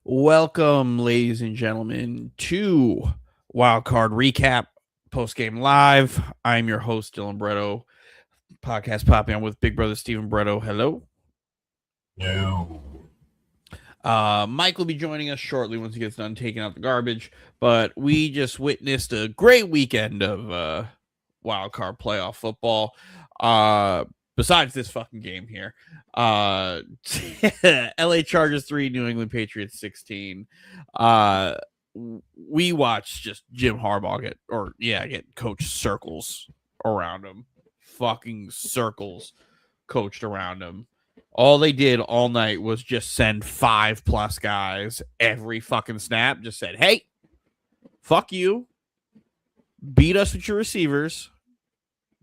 Welcome, ladies and gentlemen, to Wildcard Recap Post Game Live. I'm your host, Dylan Bretto. Podcast popping on with Big Brother Stephen Bretto. Hello. No. Mike will be joining us shortly once he gets done taking out the garbage. But we just witnessed a great weekend of Wildcard playoff football. Besides this fucking game here. LA Chargers 3, New England Patriots 16. We watched just Jim Harbaugh get coach circles around him. Fucking circles coached around him. All they did all night was just send 5+ guys every fucking snap. Just said, hey, fuck you. Beat us with your receivers.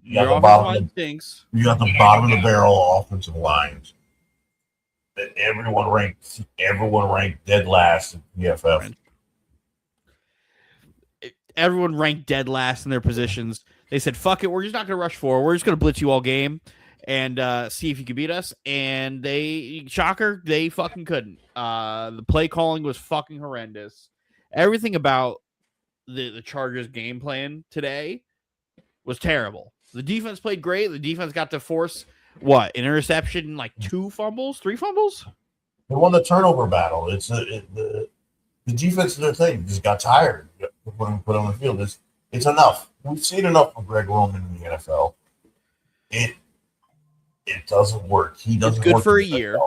Your offensive line stinks. You got the bottom of the barrel offensive lines. That everyone ranked dead last in PFF. Everyone ranked dead last in their positions. They said, fuck it, we're just not going to rush forward. We're just going to blitz you all game and see if you can beat us. And they fucking couldn't. The play calling was fucking horrendous. Everything about the Chargers game plan today was terrible. The defense played great. The defense got to force an interception, like 3 fumbles. They won the turnover battle. The defense is their thing. Just got tired. Put on the field. It's enough. We've seen enough of Greg Roman in the NFL. It doesn't work. He doesn't. It's good work for a year.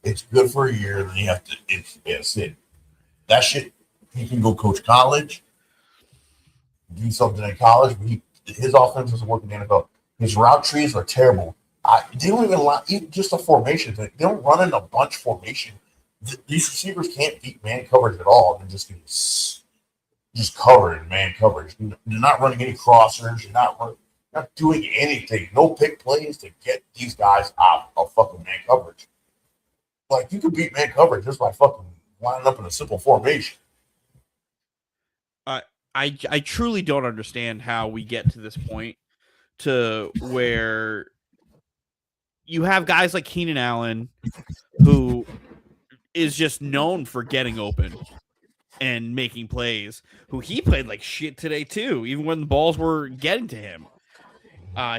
It's good for a year. Then you have to. It's it. That shit. He can go coach college. Do something in college. But his offense doesn't work in the NFL. His route trees are terrible. They don't even just a formation thing. They don't run in a bunch formation. These receivers can't beat man coverage at all. They're just covered in man coverage. You're not running any crossers. You're not doing anything. No pick plays to get these guys out of fucking man coverage. Like, you could beat man coverage just by fucking lining up in a simple formation. I truly don't understand how we get to this point to where you have guys like Keenan Allen, who is just known for getting open and making plays, who he played like shit today too, even when the balls were getting to him.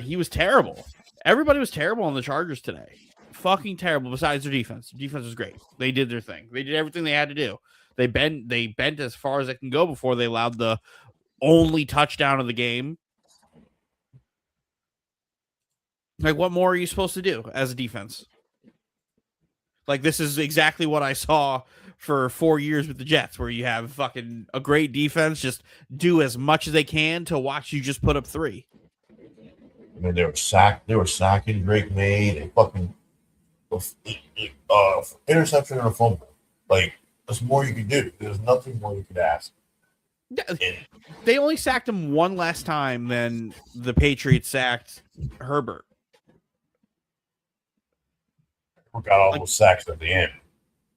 He was terrible. Everybody was terrible on the Chargers today. Fucking terrible, besides their defense. Their defense was great. They did their thing. They did everything they had to do. They bent as far as they can go before they allowed the only touchdown of the game. Like, what more are you supposed to do as a defense? Like, this is exactly what I saw for 4 years with the Jets, where you have fucking a great defense, just do as much as they can to watch you just put up 3. I mean, they were sacking Drake May. They fucking interception and a fumble. Like, there's more you could do. There's nothing more you could ask. They only sacked him one less time than the Patriots sacked Herbert. We got all those sacks at the end.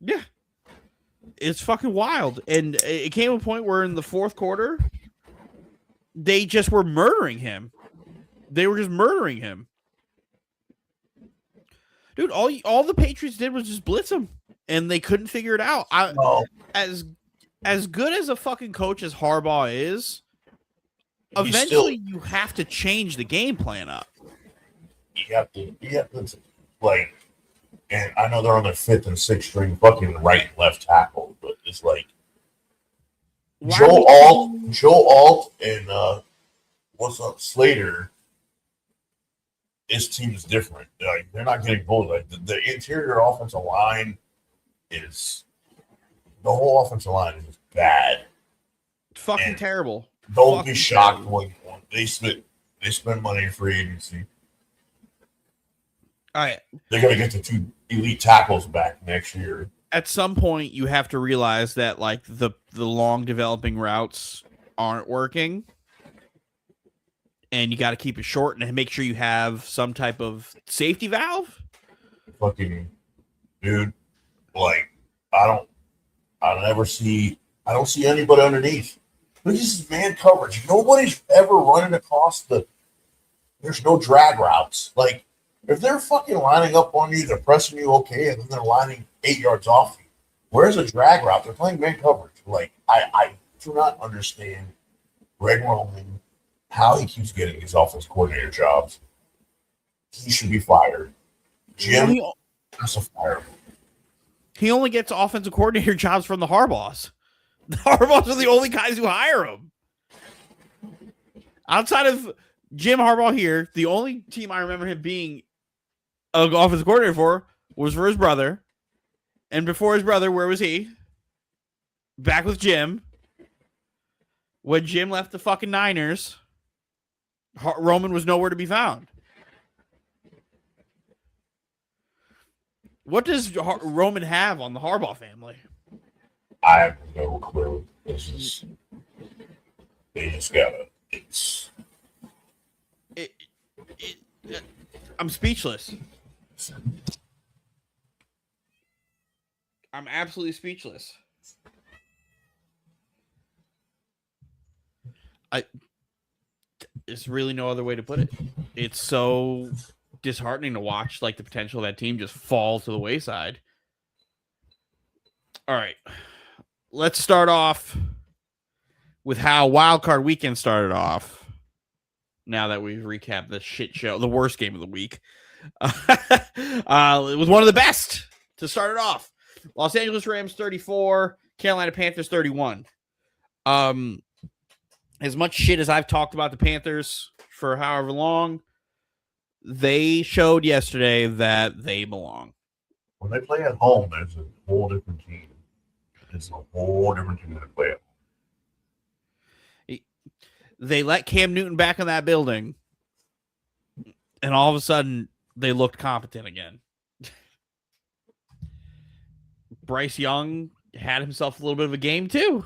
Yeah. It's fucking wild. And it came to a point where in the fourth quarter, they just were murdering him. They were just murdering him. Dude, all the Patriots did was just blitz him, and they couldn't figure it out. As good as a fucking coach as Harbaugh is, eventually you have to change the game plan up. You have to, like, and I know they're on their 5th and 6th string fucking right and left tackle, but it's like Joe Alt and Slater. His team is different. Like, they're not getting bullied. Like, the interior offensive line is the whole offensive line is just bad. Fucking terrible. Don't be shocked when they spend money in free agency. They're gonna get the 2 elite tackles back next year. At some point, you have to realize that, like, the long developing routes aren't working. And you got to keep it short and make sure you have some type of safety valve. Fucking dude, like, I don't see anybody underneath. This is man coverage. Nobody's ever running across there's no drag routes. Like, if they're fucking lining up on you, they're pressing you okay, and then they're lining 8 yards off you. Where's a drag route? They're playing man coverage. Like, I do not understand Greg Roman, how he keeps getting these offense coordinator jobs. He should be fired. Jim has to fire him. He only gets offensive coordinator jobs from the Harbaughs. The Harbaughs are the only guys who hire him. Outside of Jim Harbaugh here, the only team I remember him being an offensive coordinator for was for his brother. And before his brother, where was he? Back with Jim. When Jim left the fucking Niners, Roman was nowhere to be found. What does Roman have on the Harbaugh family? I have no clue. They just gotta. I'm speechless. I'm absolutely speechless. There's really no other way to put it. It's so disheartening to watch, like, the potential of that team just fall to the wayside. All right. Let's start off with how Wild Card Weekend started off. Now that we've recapped the shit show, the worst game of the week. It was one of the best to start it off. Los Angeles Rams 34, Carolina Panthers 31. As much shit as I've talked about the Panthers for however long, they showed yesterday that they belong. When they play at home, it's a whole different team. It's a whole different team than they play at home. They let Cam Newton back in that building, and all of a sudden, they looked competent again. Bryce Young had himself a little bit of a game, too.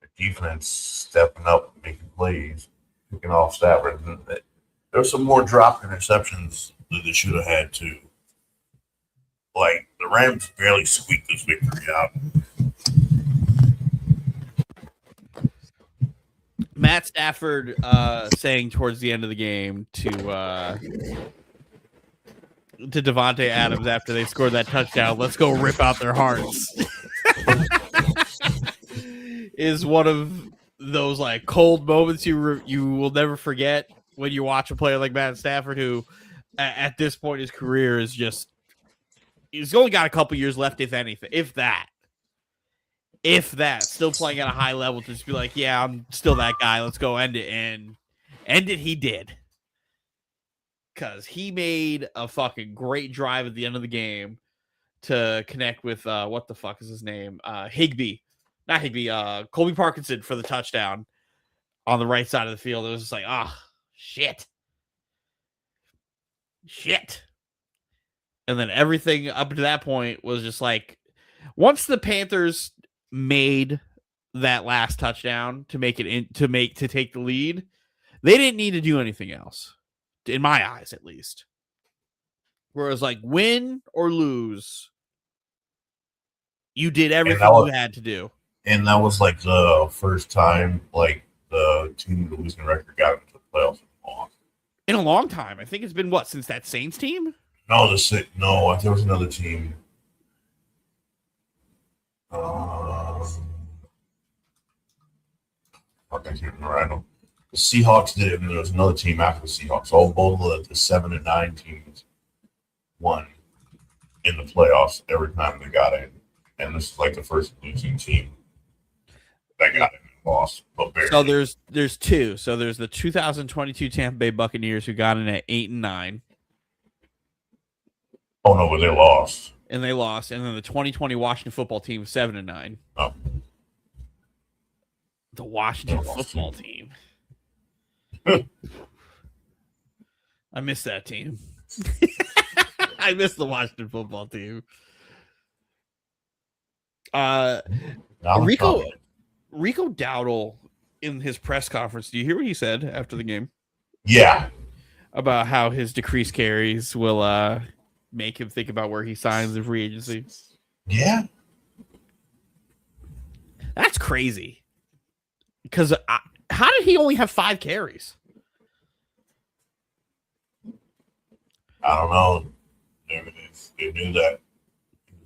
The defense stepping up, making plays, picking off Stafford. There's some more dropped interceptions that they should have had, too. Like, the Rams barely squeaked this victory out. Matt Stafford saying towards the end of the game to Devontae Adams after they scored that touchdown, "Let's go rip out their hearts," is one of those like cold moments you will never forget when you watch a player like Matt Stafford, who at this point in his career is just, he's only got a couple years left, if anything, if that, still playing at a high level to just be like, yeah, I'm still that guy. Let's go end it. And end it he did. Because he made a fucking great drive at the end of the game to connect with, what the fuck is his name? Higbee. Not Higbee, Colby Parkinson for the touchdown on the right side of the field. It was just like, shit. And then everything up to that point was just like, once the Panthers made that last touchdown to make it to take the lead, they didn't need to do anything else, in my eyes at least. Whereas, like, win or lose, you did everything you had to do. And that was like the first time like the team with the losing record got into the playoffs in a long time. I think it's been since that Saints team? No, there was another team. I can't remember. I know the Seahawks did it, and there was another team after the Seahawks. Both of the 7 and 9 teams won in the playoffs every time they got in, and this is like the first losing team that got in and lost. But barely. So there's two. So there's the 2022 Tampa Bay Buccaneers who got in at 8 and 9. Oh no, but they lost. And they lost, and then the 2020 Washington football team 7 and 9. Oh. The Washington football team. I miss that team. I miss the Washington football team. Rico Dowdle in his press conference. Do you hear what he said after the game? Yeah. About how his decreased carries will make him think about where he signs in free agency. Yeah. That's crazy. Because how did he only have 5 carries? I don't know. They knew that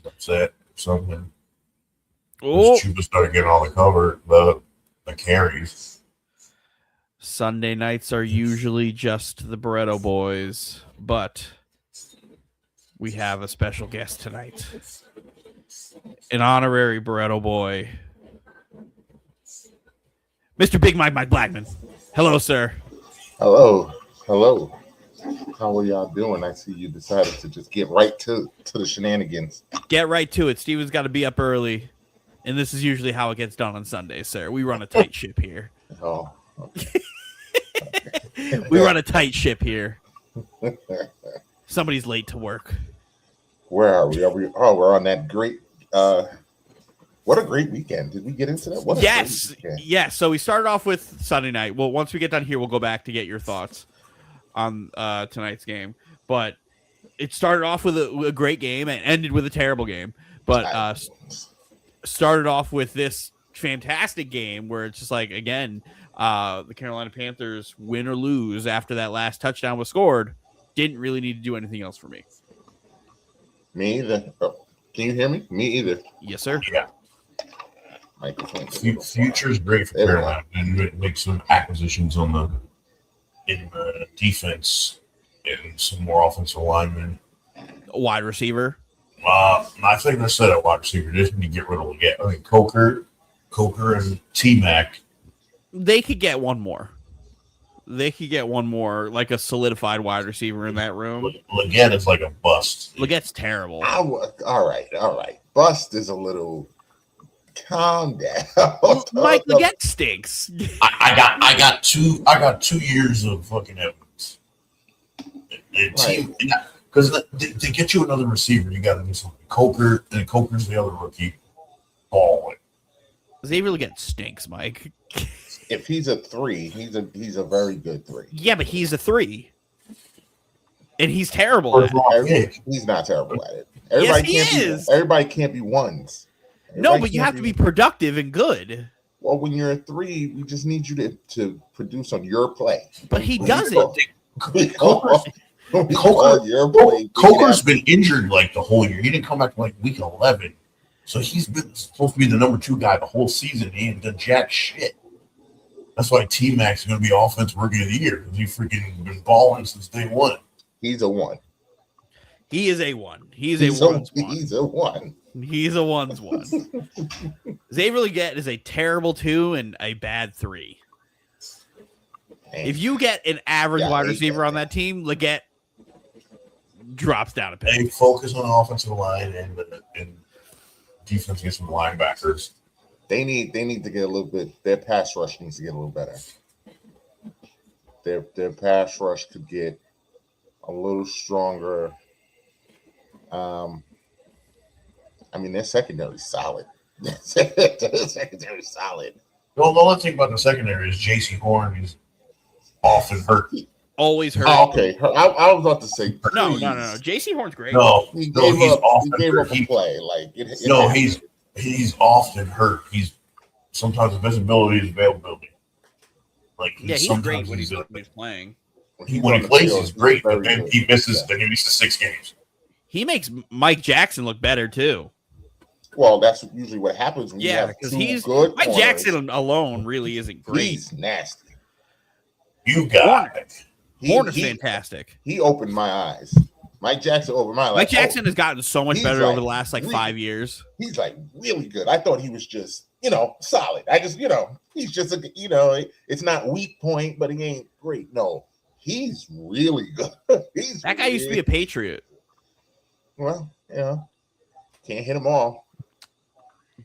upset or something. Oh, Chuba started getting all the carries. Sunday nights are usually just the Barretto boys, but we have a special guest tonight. An honorary Barretto boy. Mr. Big Mike Blackman. Hello, sir. Hello. How are y'all doing? I see you decided to just get right to the shenanigans. Get right to it. Steven's got to be up early, and this is usually how it gets done on Sundays, sir. We run a tight ship here. Oh, okay. We run a tight ship here. Somebody's late to work. Where are we? We're on that great. What a great weekend! Did we get into that? Yes. So we started off with Sunday night. Well, once we get done here, we'll go back to get your thoughts on tonight's game. But it started off with a great game and ended with a terrible game. But started off with this fantastic game where it's just like, again, the Carolina Panthers, win or lose after that last touchdown was scored, didn't really need to do anything else for me. Me either. Oh, can you hear me? Me either. Yes, sir. Yeah. Future's great for Carolina, and make some acquisitions in the defense and some more offensive linemen. A wide receiver. I think they said at wide receiver. They just need to get rid of Leggett. I think Coker and T-Mac. They could get one more. Like a solidified wide receiver in that room. Leggett is like a bust. Leggett's terrible. All right. Bust is a little. Calm down. Mike Leggett stinks. I got 2 years of fucking evidence. Because to get you another receiver, you got to do something. Coker's the other rookie. Balling. Xavier Leggett stinks, Mike. If he's a 3, he's a very good 3. Yeah, but he's a 3, and he's terrible at it. He's not terrible at it. Everybody can't be ones. No, but you have to be productive and good. Well, when you're a 3, we just need you to produce on your play. But he doesn't. Coker's been injured like the whole year. He didn't come back like week 11. So he's been supposed to be the number 2 guy the whole season. He ain't done jack shit. That's why T-Mac's going to be offensive rookie of the year, because he's freaking been balling since day one. He's a 1. He is a 1. He's a 1. He's a 1. He's a 1. Xavier Leggett is a terrible 2 and a bad 3. Man. If you get an average wide receiver on that team, Leggett drops down a peg. They focus on the offensive line and defense against some linebackers. They need to get a little bit. Their pass rush needs to get a little better. Their pass rush could get a little stronger. Their secondary is solid. Their secondary is solid. Well, the only thing about the secondary is J.C. Horn is often hurt. Always hurt. Oh, okay. I was about to say. No. J.C. Horn's great. He gave up a play. He's often hurt. He's sometimes visibility is availability. He's great when he's playing. When he plays, he's great, but then he misses. Then he misses 6 games. He makes Mike Jackson look better too. Well, that's usually what happens when you have two good Mike corners. Jackson alone really isn't great. He's nasty. You got it. Horner's fantastic. He opened my eyes. Mike Jackson opened my eyes. Mike Jackson has gotten so much better over the last 5 years. He's really good. I thought he was just, solid. I just, he's just it's not weak point, but he ain't great. No, he's really good. That guy used to be a Patriot. Well, can't hit them all.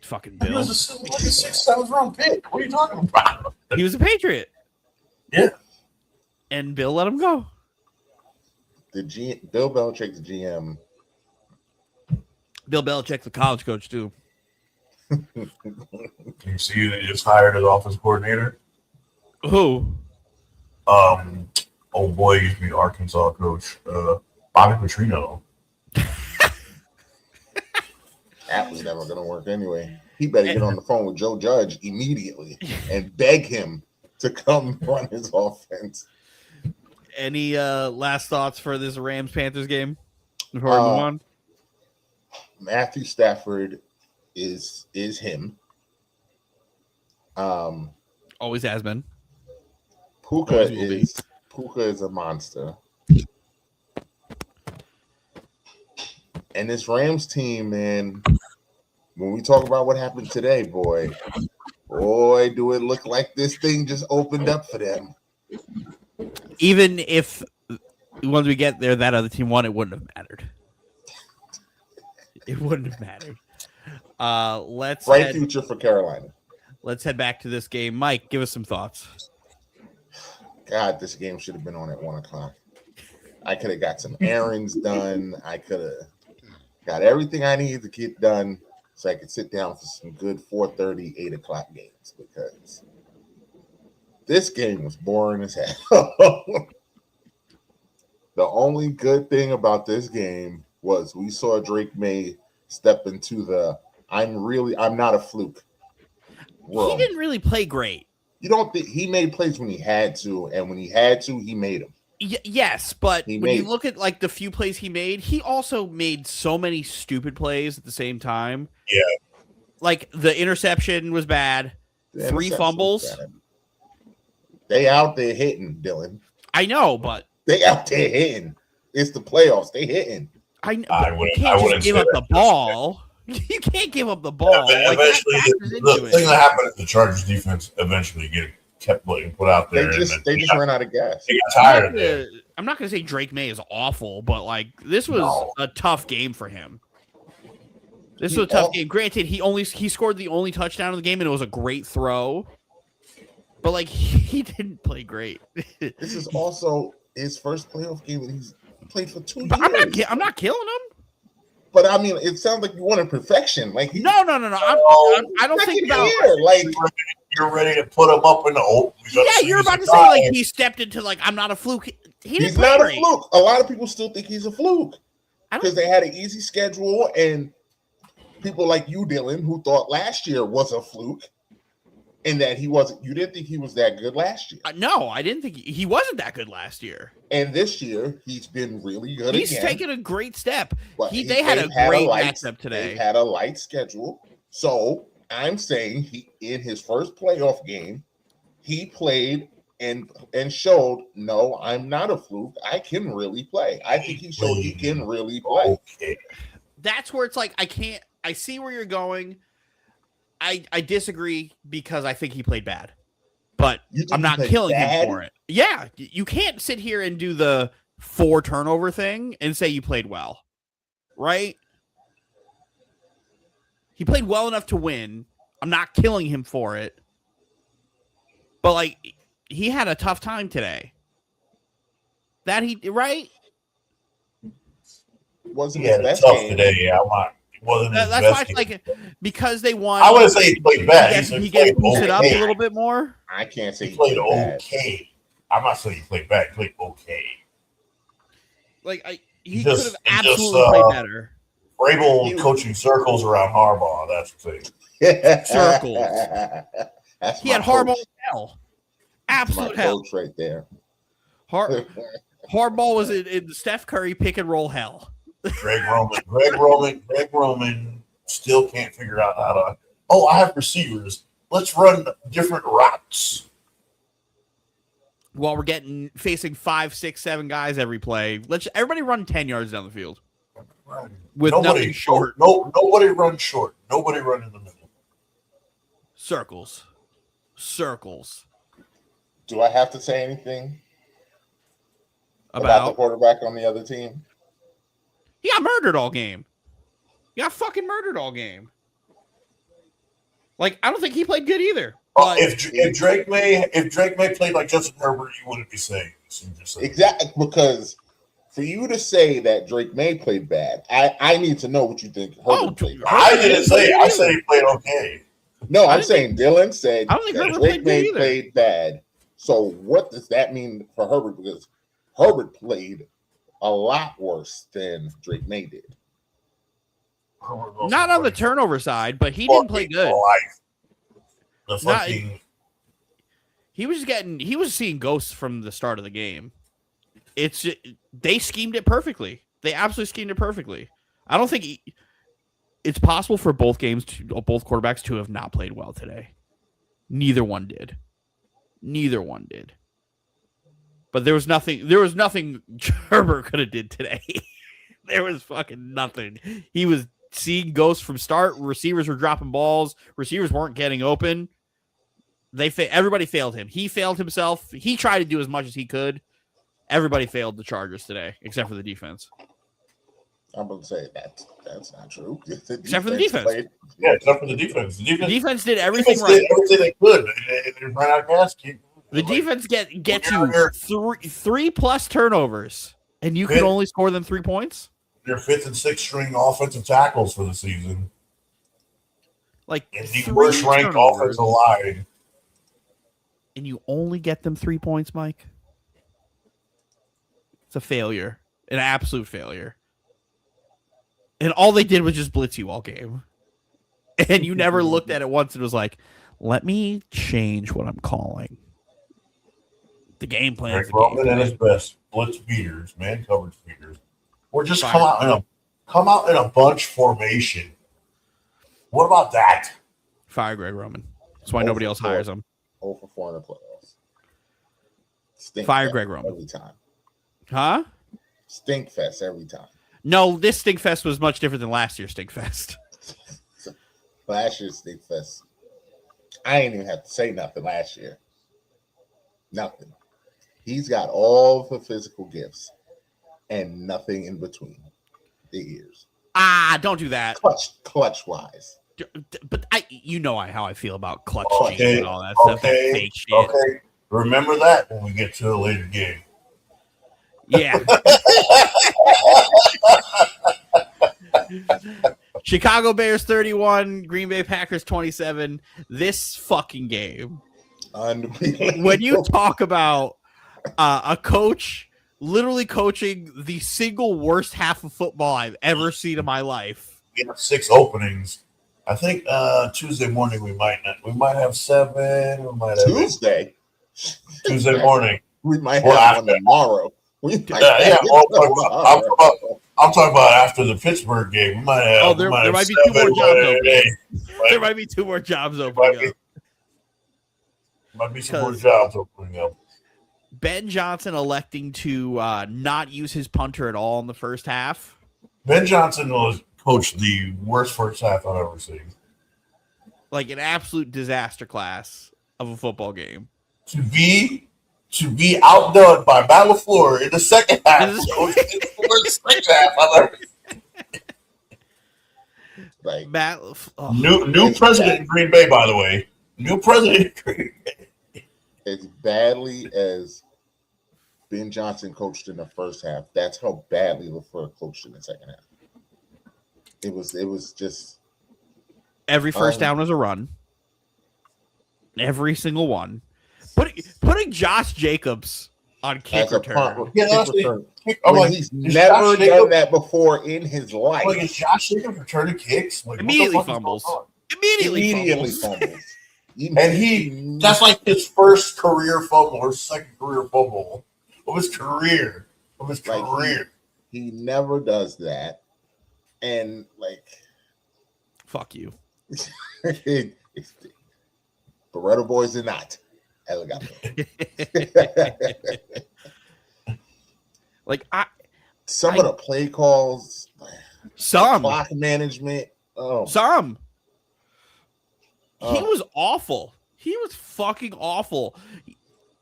Fucking Bill. He was a 6th, 7th round pick. What are you talking about? He was a Patriot. Yeah. And Bill let him go. Bill Belichick, the GM. Bill Belichick, the college coach, too. Can you see that he just hired as offensive coordinator? Who? Old boy used to be the Arkansas coach. Bobby Petrino. That was never going to work anyway. He better get on the phone with Joe Judge immediately and beg him to come run his offense. Any last thoughts for this Rams-Panthers game before we move on? Matthew Stafford is him. Always has been. Puka Always will be. is a monster. And this Rams team, man, when we talk about what happened today, boy, do it look like this thing just opened up for them. Even if once we get there, that other team won, it wouldn't have mattered. It wouldn't have mattered. Bright future for Carolina. Let's head back to this game. Mike, give us some thoughts. God, this game should have been on at 1:00. I could have got some errands done. I could have got everything I needed to get done so I could sit down for some good 4:30, 8 o'clock games, because this game was boring as hell. The only good thing about this game was we saw Drake May step into the I'm not a fluke world. He didn't really play great. You don't think he made plays when he had to, and when he had to, he made them. Yes, but when you look at like the few plays he made, he also made so many stupid plays at the same time. Yeah. Like the interception was bad. 3 fumbles. They out there hitting, Dylan. I know, but they out there hitting. It's the playoffs. They hitting. You can't just give up the ball. You can't give up the ball. Eventually, the thing that happened at the Chargers defense eventually kept getting put out there. They just ran out of gas. They got tired of it. I'm not going to say Drake May is awful, but like this was a tough game for him. This was a tough game. Granted, he scored the only touchdown of the game, and it was a great throw. But like he didn't play great. This is also his first playoff game that he's played for 2 years. I'm not killing him. But I mean, it sounds like you wanted perfection. Like no. I don't think about like you're ready to put him up in the old. Yeah, you're about to say like he stepped into like I'm not a fluke. He's not a fluke. A lot of people still think he's a fluke because they had an easy schedule, and people like you, Dylan, who thought last year was a fluke, and that he wasn't. You didn't think he was that good last year. No, I didn't think he wasn't that good last year. And this year, he's been really good. He's taken a great step. They had a great matchup today. They had a light schedule, so I'm saying in his first playoff game, he played and showed. No, I'm not a fluke. I can really play. I think he showed he can really play. Okay. That's where it's like I see where you're going. I disagree because I think he played bad, but I'm not killing him for it. Yeah, you can't sit here and do the 4 turnover thing and say you played well, right? He played well enough to win. I'm not killing him for it, but like he had a tough time today. Right? Wasn't his best tough game today? Yeah, that's why it's like because they won. I wouldn't say he played bad. He gets boosted up a little bit more. I can't say he played okay. I'm not saying he played bad. He played okay. Like he could have absolutely played better. Vrabel coaching circles around Harbaugh. That's the thing. Circles. He had Harbaugh in hell. Absolute hell. Coach right there. Harbaugh was in Steph Curry pick and roll hell. Greg Roman still can't figure out how to. Oh, I have receivers. Let's run different routes. While we're facing 5, 6, 7 guys every play, everybody run 10 yards down the field. With nothing short. Nobody run short. Nobody run in the middle. Circles. Do I have to say anything about the quarterback on the other team? He got murdered all game. Like, I don't think he played good either. If Drake May played like Justin Herbert, you wouldn't be saying this. Exactly, because for you to say that Drake May played bad, I need to know what you think Herbert played bad. I didn't say. I said he played okay. No, I'm saying Dylan said I don't think that Drake May played bad. So what does that mean for Herbert? Because Herbert played a lot worse than Drake May did. Not on the turnover side, but he didn't play good. He was seeing ghosts from the start of the game. They schemed it perfectly. They absolutely schemed it perfectly. I don't think it's possible for both quarterbacks to have not played well today. Neither one did. But there was nothing Herbert could have did today. There was fucking nothing. He was seeing ghosts from start. Receivers were dropping balls. Receivers weren't getting open. Everybody failed him. He failed himself. He tried to do as much as he could. Everybody failed the Chargers today, except for the defense. I'm going to say that's not true. Except for the defense. Yeah, except for the defense. The defense did everything right. Did everything they could. They ran out of gas. The defense gets you 3+ turnovers, and you can only score them 3 points. Their 5th and 6th string offensive tackles for the season. Like and the worst ranked offensive line. And you only get them 3 points, Mike. It's a failure. An absolute failure. And all they did was just blitz you all game. And you never looked at it once and was like, let me change what I'm calling. The game plan. Greg Roman at his best. Blitz beaters, man coverage beaters. Or just come out in a bunch formation. What about that? Fire Greg Roman. That's why nobody else hires him. 0 for 4 in the playoffs. Fire Greg Roman. Every time. Huh? Stink fest every time. No, this Stink Fest was much different than last year's Stink Fest. Last year's Stink Fest. I ain't even have to say nothing last year. Nothing. He's got all the physical gifts and nothing in between the ears. Don't do that. Clutch wise. But how I feel about clutch jeans and all that stuff. That fake shit. Okay. Remember that when we get to a later game. Yeah. Chicago Bears 31, Green Bay Packers 27. This fucking game. When you talk about a coach literally coaching the single worst half of football I've ever seen in my life. We have 6 openings. I think Tuesday morning we might have 7. We might have Tuesday morning. We might have one tomorrow. I'm talking about after the Pittsburgh game. We might have. There might be 2 more jobs open. There might be 2 more jobs opening up. Might be some more jobs opening up. Ben Johnson electing to not use his punter at all in the first half. Ben Johnson was coached the worst first half I've ever seen. Like an absolute disaster class of a football game. To be outdone by Matt LaFleur in the second half. The worst second half I've ever seen. Like new president in Green Bay, by the way. New president in Green Bay. As badly as Ben Johnson coached in the first half, that's how badly LaFleur coached in the second half. It was just every first down was a run. Every single one. Putting Josh Jacobs on kick return. He's never done that before in his life. Like, is Josh Jacobs returning kicks? Like, immediately fumbles. Immediately fumbles. And that's like his first career fumble or second career fumble of his career. He never does that. And fuck you. Beretta boys are not. Some of the play calls, clock management. He was awful. He was fucking awful.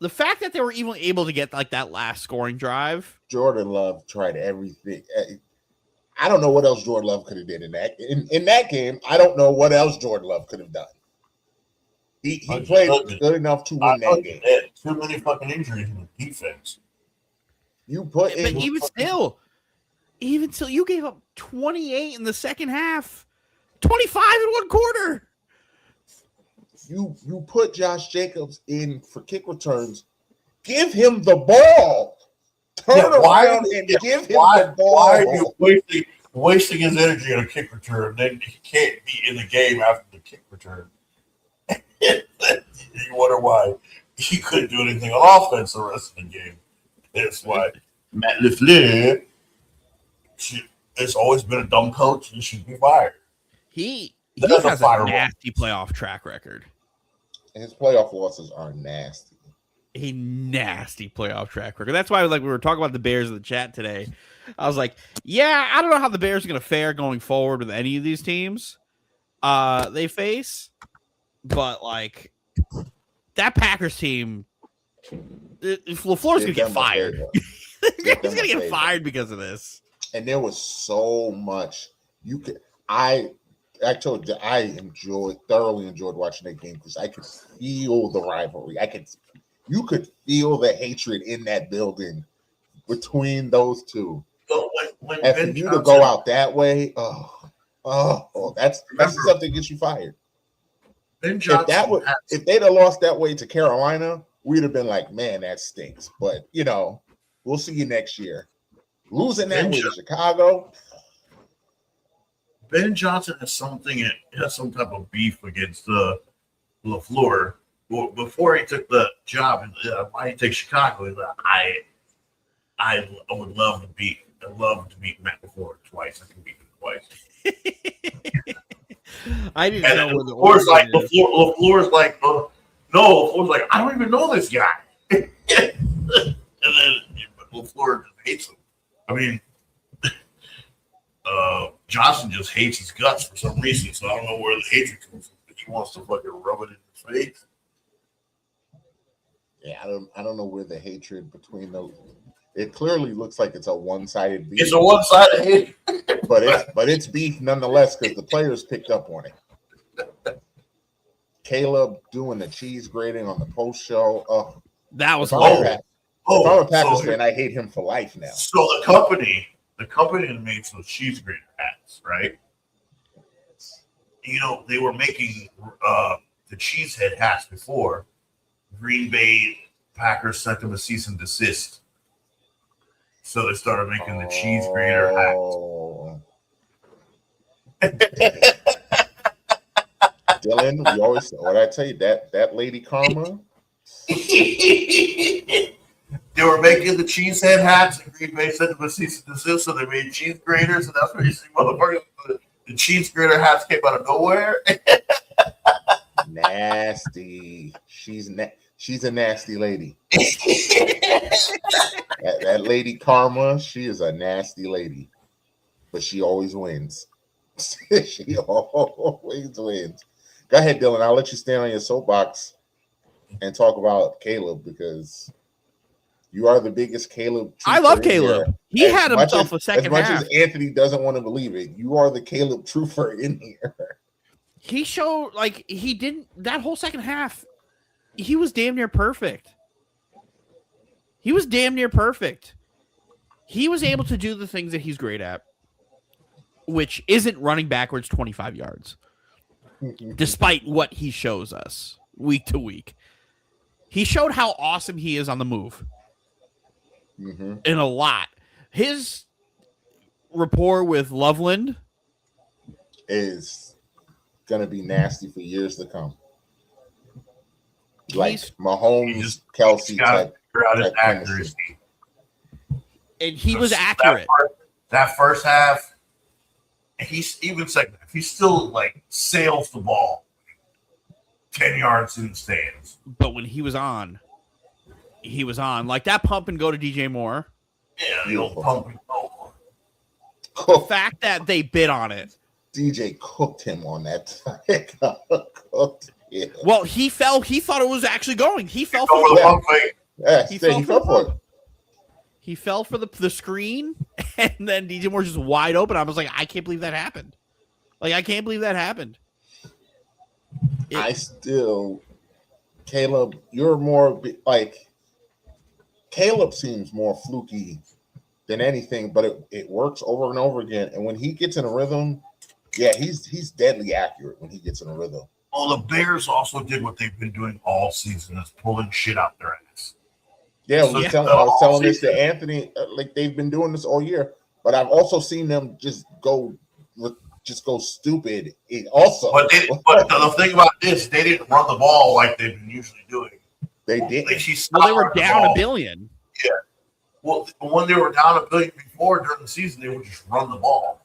The fact that they were even able to get that last scoring drive. Jordan Love tried everything. I don't know what else Jordan Love could have did in that game. I don't know what else Jordan Love could have done. He played good enough to win that game. Too many fucking injuries in the defense. But even still, you gave up 28 in the second half, 25 in one quarter. You put Josh Jacobs in for kick returns. Give him the ball. Turn around and give him the ball. Why are you wasting his energy on a kick return? Then he can't be in the game after the kick return. You wonder why he couldn't do anything on offense the rest of the game. That's why Matt LaFleur has always been a dumb coach and should be fired. He That's a has a fireball. nasty playoff track record. His playoff losses are nasty. A nasty playoff track record. That's why, like, we were talking about the Bears in the chat today. I was like, yeah, I don't know how the Bears are going to fare going forward with any of these teams they face, but like that Packers team, LaFleur's going to get fired. He's going to get fired because of this. And there was so much you could. I told you I thoroughly enjoyed watching that game because I could feel the rivalry. You could feel the hatred in that building between those two. So when And Ben for you Johnson, to go out that way, that's something that gets you fired. Ben Johnson, If they'd have lost that way to Carolina, we'd have been like, man, that stinks. But we'll see you next year. Losing that way to Chicago. Ben Johnson has some type of beef against LaFleur. Before he took the job, why he take Chicago? He's like, I would love to beat Matt LaFleur twice. I can beat him twice. I didn't know where the LaFleur's like LaFleur's like, no, LaFleur's like, I don't even know this guy. And then LaFleur just hates him. I mean, Johnson just hates his guts for some reason, so I don't know where the hatred comes from. He wants to fucking rub it in his face. Yeah, I don't know where the hatred between those. It clearly looks like it's a one-sided beef. It's a one-sided hate, but it's beef nonetheless because the players picked up on it. Caleb doing the cheese grating on the post show. Oh, that was if I'm a Packers fan, I hate him for life now. So the company made some cheese grater hats, right? They were making the cheesehead hats before. Green Bay Packers sent them a cease and desist. So they started making the cheese grater hats. Dylan, what I tell you, that lady Karma. They were making the cheesehead hats, and Green Bay sent them a cease and desist, so they made cheese graters, and that's where you see motherfuckers. The cheese grater hats came out of nowhere. Nasty. She's a nasty lady. that lady Karma, she is a nasty lady, but she always wins. She always wins. Go ahead, Dylan. I'll let you stand on your soapbox and talk about Caleb because you are the biggest Caleb. I love Caleb. He had himself a second half. As much as Anthony doesn't want to believe it, you are the Caleb truther in here. He showed he didn't that whole second half. He was damn near perfect. He was able to do the things that he's great at, which isn't running backwards 25 yards, despite what he shows us week to week. He showed how awesome he is on the move. Mm-hmm. In a lot. His rapport with Loveland is going to be nasty for years to come. Like Mahomes, Kelsey type accuracy. And he was accurate. That first half, even second half, he still sails the ball 10 yards in the stands. But when he was on. Like that pump and go to DJ Moore. Yeah, the old pump and go. The fact that they bid on it. DJ cooked him on that. Well, he fell. He thought it was actually going. He fell for the pump fake. Yeah, he fell for it. He fell for the screen, and then DJ Moore just wide open. I was like, I can't believe that happened. Caleb, you're more Caleb seems more fluky than anything, but it works over and over again. And when he gets in a rhythm, yeah, he's deadly accurate when he gets in a rhythm. Well, the Bears also did what they've been doing all season, is pulling shit out their ass. Yeah, I was telling this to Anthony, they've been doing this all year, but I've also seen them just go stupid. But the thing about this, they didn't run the ball like they've been usually doing. They did. They were down $1 billion. Yeah. Well, when they were down $1 billion before during the season, they would just run the ball.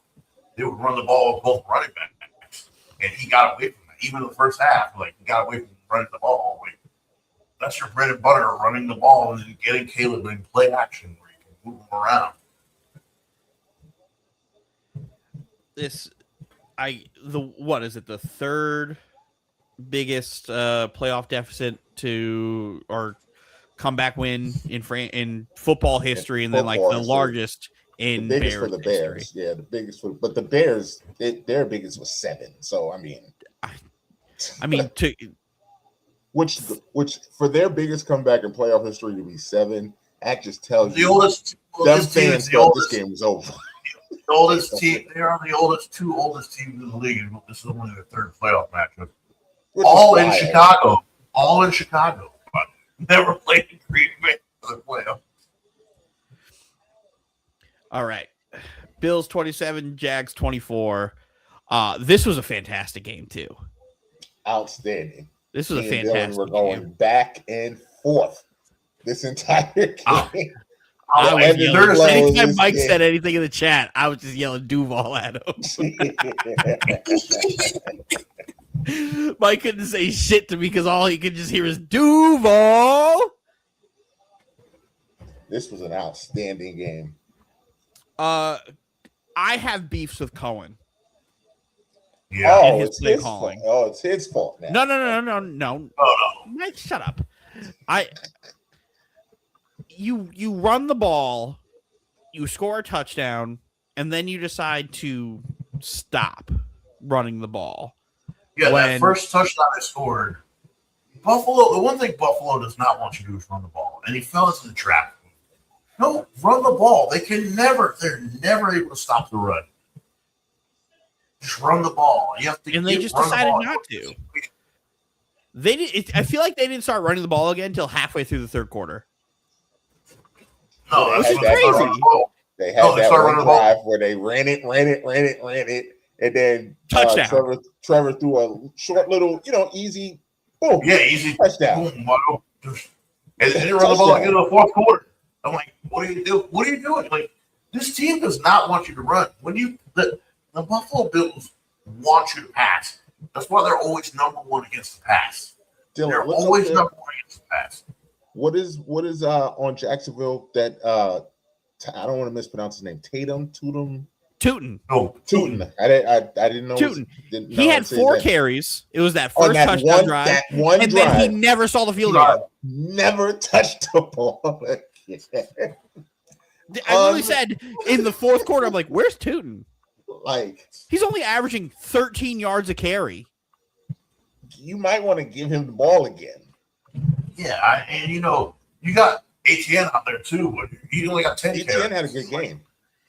They would run the ball with both running backs. and he got away from that. Even in the first half, like he got away from running the ball. Like that's your bread and butter, running the ball and getting Caleb in play action where you can move him around. What is it? The third biggest playoff deficit to or comeback win in football history, and then like the largest in the biggest Bears for the history. Bears. Yeah, the biggest for, but the Bears, their biggest was 7. So I mean, which for their biggest comeback in playoff history to be 7, that just tells The you oldest, them fans thought this game was over. the oldest team. They are the two oldest teams in the league. And this is only their third playoff matchup. All in Chicago. All in Chicago. But never played in Green Bay for the playoff. All right. Bills 27, Jags 24. This was a fantastic game too. Outstanding. This was a Me and Dylan fantastic were going game. back and forth this entire game. I was Evan yelling. blows Anytime this Mike game. said anything in the chat, I was just yelling Duval at him. Mike couldn't say shit to me because all he could just hear is Duval. This was an outstanding game. I have beefs with Cohen. Yeah. And Oh, his it's play his calling. fault. Oh, it's his fault now. No. Oh, Mike, shut up. You run the ball, you score a touchdown, and then you decide to stop running the ball. Yeah, When- that first touchdown they scored. Buffalo, the one thing Buffalo does not want you to do is run the ball. And he fell into the trap. No, run the ball. They're never able to stop the run. Just run the ball. You have to And they just decided not to. They did. I feel like they didn't start running the ball again until halfway through the third quarter. No, Which that's is what they crazy. They had No, they that started one running the ball. drive where they ran it, and then Touchdown. Trevor threw a short little, easy boom. Yeah, easy. Touchdown. Boom, wide and they run the ball again in the fourth quarter. I'm like, what are you doing? What are you doing? Like, this team does not want you to run. When the Buffalo Bills want you to pass. That's why they're always number one against the pass. Dylan, They're what's up always there? number one against the pass. What is on Jacksonville that I don't want to mispronounce his name. Tootin. No, Tootin. I didn't know. Tootin. Didn't know He how had to say 4 that. carries. It was that On first that touchdown drive. That one And drive, then he never saw the field Drive. again. never touched the ball. I literally said in the fourth quarter, I'm like, where's Tootin? Like, He's only averaging 13 yards a carry. you might want to give him the ball again. yeah, and you got ATN out there too, but he only got 10 ETN carries. had a good game.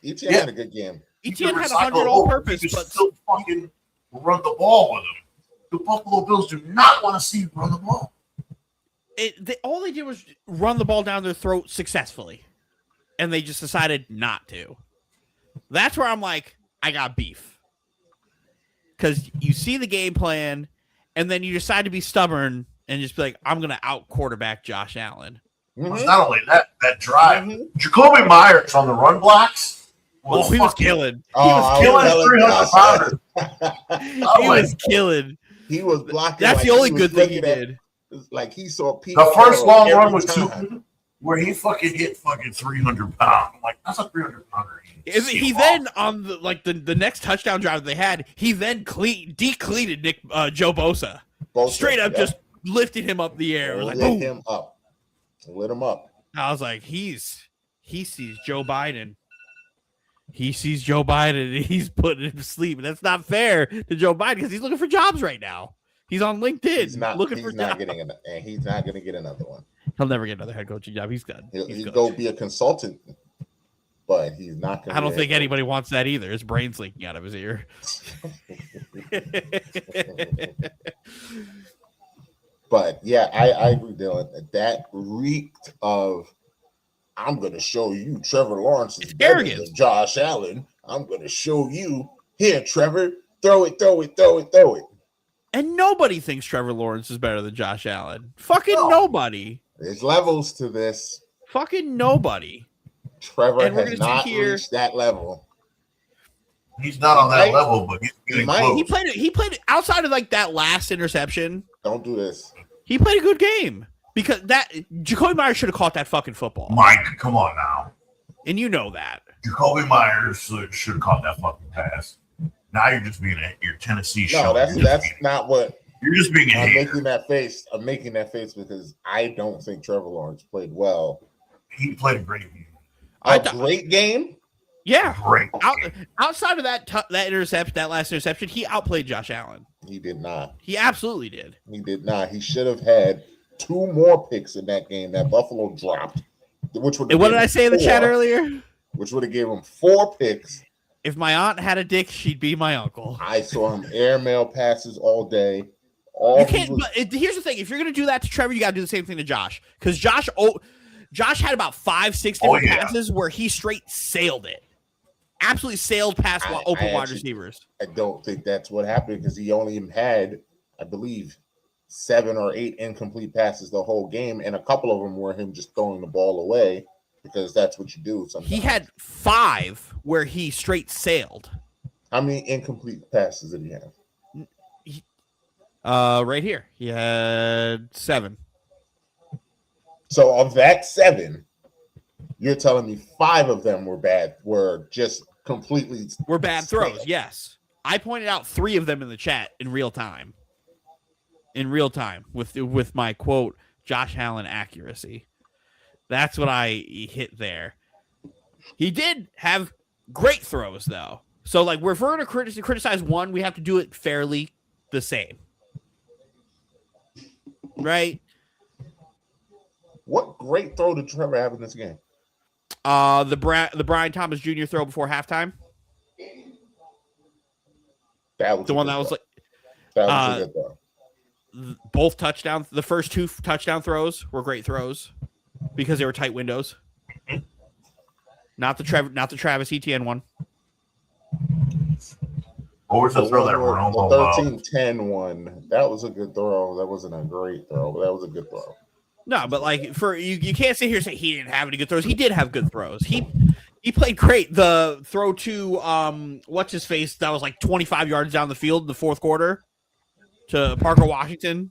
ETN Yeah. had a good game. ETN had Recycle 100 the all ball. purpose, You can but still fucking run the ball with him. The Buffalo Bills do not want to see you run the ball. all they did was run the ball down their throat successfully. And they just decided not to. That's where I'm like, I got beef. Because you see the game plan, and then you decide to be stubborn and just be like, I'm going to out quarterback Josh Allen. Mhm. Not only that drive, Mhm. Jacoby Myers on the run blocks. He was fucking killing. Oh, killing I was 300 telling pounders. He was killing. He was blocking. That's like the only he was good thing he looking at- did. Like he saw Pete The first Carroll long every run was time. Tootin, where he fucking hit fucking 300 pounds. I'm like, that's a 300 pounder. He then on the next touchdown drive they had, he then decleated Joe Bosa. Both Straight up yeah. just lifted him up the air. It was like, lit boom. him up. Lit him up. I was like, he sees Joe Biden. He sees Joe Biden and he's putting him to sleep. And that's not fair to Joe Biden because he's looking for jobs right now. He's on LinkedIn He's not looking for jobs. getting and he's not going to get another one. He'll never get another head coaching job. He's good. He'll He's good. go be a consultant, but he's not going. I don't think anybody wants that either. His brain's leaking out of his ear. But yeah, I agree, Dylan. That reeked of. I'm going to show you Trevor Lawrence is better Arrogance. than Josh Allen. I'm going to show you here, Trevor. Throw it. And nobody thinks Trevor Lawrence is better than Josh Allen. Fucking No. nobody. There's levels to this. Fucking nobody. Trevor And we're has gonna not sit here- reached that level. He's not on that level, but he's getting close. He played outside of like that last interception. Don't do this. He played a good game because that Jacoby Myers should have caught that fucking football. Mike, come on now. And you know that. Jacoby Myers should have caught that fucking pass. Now you're just being your Tennessee show. No, that's not what. You're just being a I'm hater. making that face. I'm making that face because I don't think Trevor Lawrence played well. He played a great game. Great game. Yeah. Great. Outside of that interception, that last interception, he outplayed Josh Allen. He did not. He absolutely did. He did not. He should have had 2 more picks in that game that Buffalo dropped. Which would. And what did I say in the chat earlier? Which would have given him 4 picks. If my aunt had a dick, she'd be my uncle. I saw him airmail passes all day. Here's the thing: if you're gonna do that to Trevor, you gotta do the same thing to Josh. Because Josh had about 5-6 different passes where he straight sailed it, absolutely sailed past open wide receivers. I don't think that's what happened because he only had, I believe, 7 or 8 incomplete passes the whole game, and a couple of them were him just throwing the ball away because that's what you do. Sometimes he had 5 where he straight sailed. How many incomplete passes did he have? Right here, he had 7. So of that 7, you're telling me 5 of them were just completely bad throws. Yes, I pointed out 3 of them in the chat in real time. With my quote, Josh Allen accuracy. That's what I hit there. He did have great throws though. So like, if we're going to criticize one, we have to do it fairly the same. Right? What great throw did Trevor have in this game? The Brian Thomas Jr. throw before halftime. That was the one that was like that was a good throw. Both touchdowns. The first 2 touchdown throws were great throws because they were tight windows. Not the Travis Etienne one. What was the throw that wrong? The 13-10 one. That was a good throw. That wasn't a great throw, but that was a good throw. No, but like for you can't sit here and say he didn't have any good throws. He did have good throws. He played great. The throw to what's his face that was like 25 yards down the field in the fourth quarter to Parker Washington.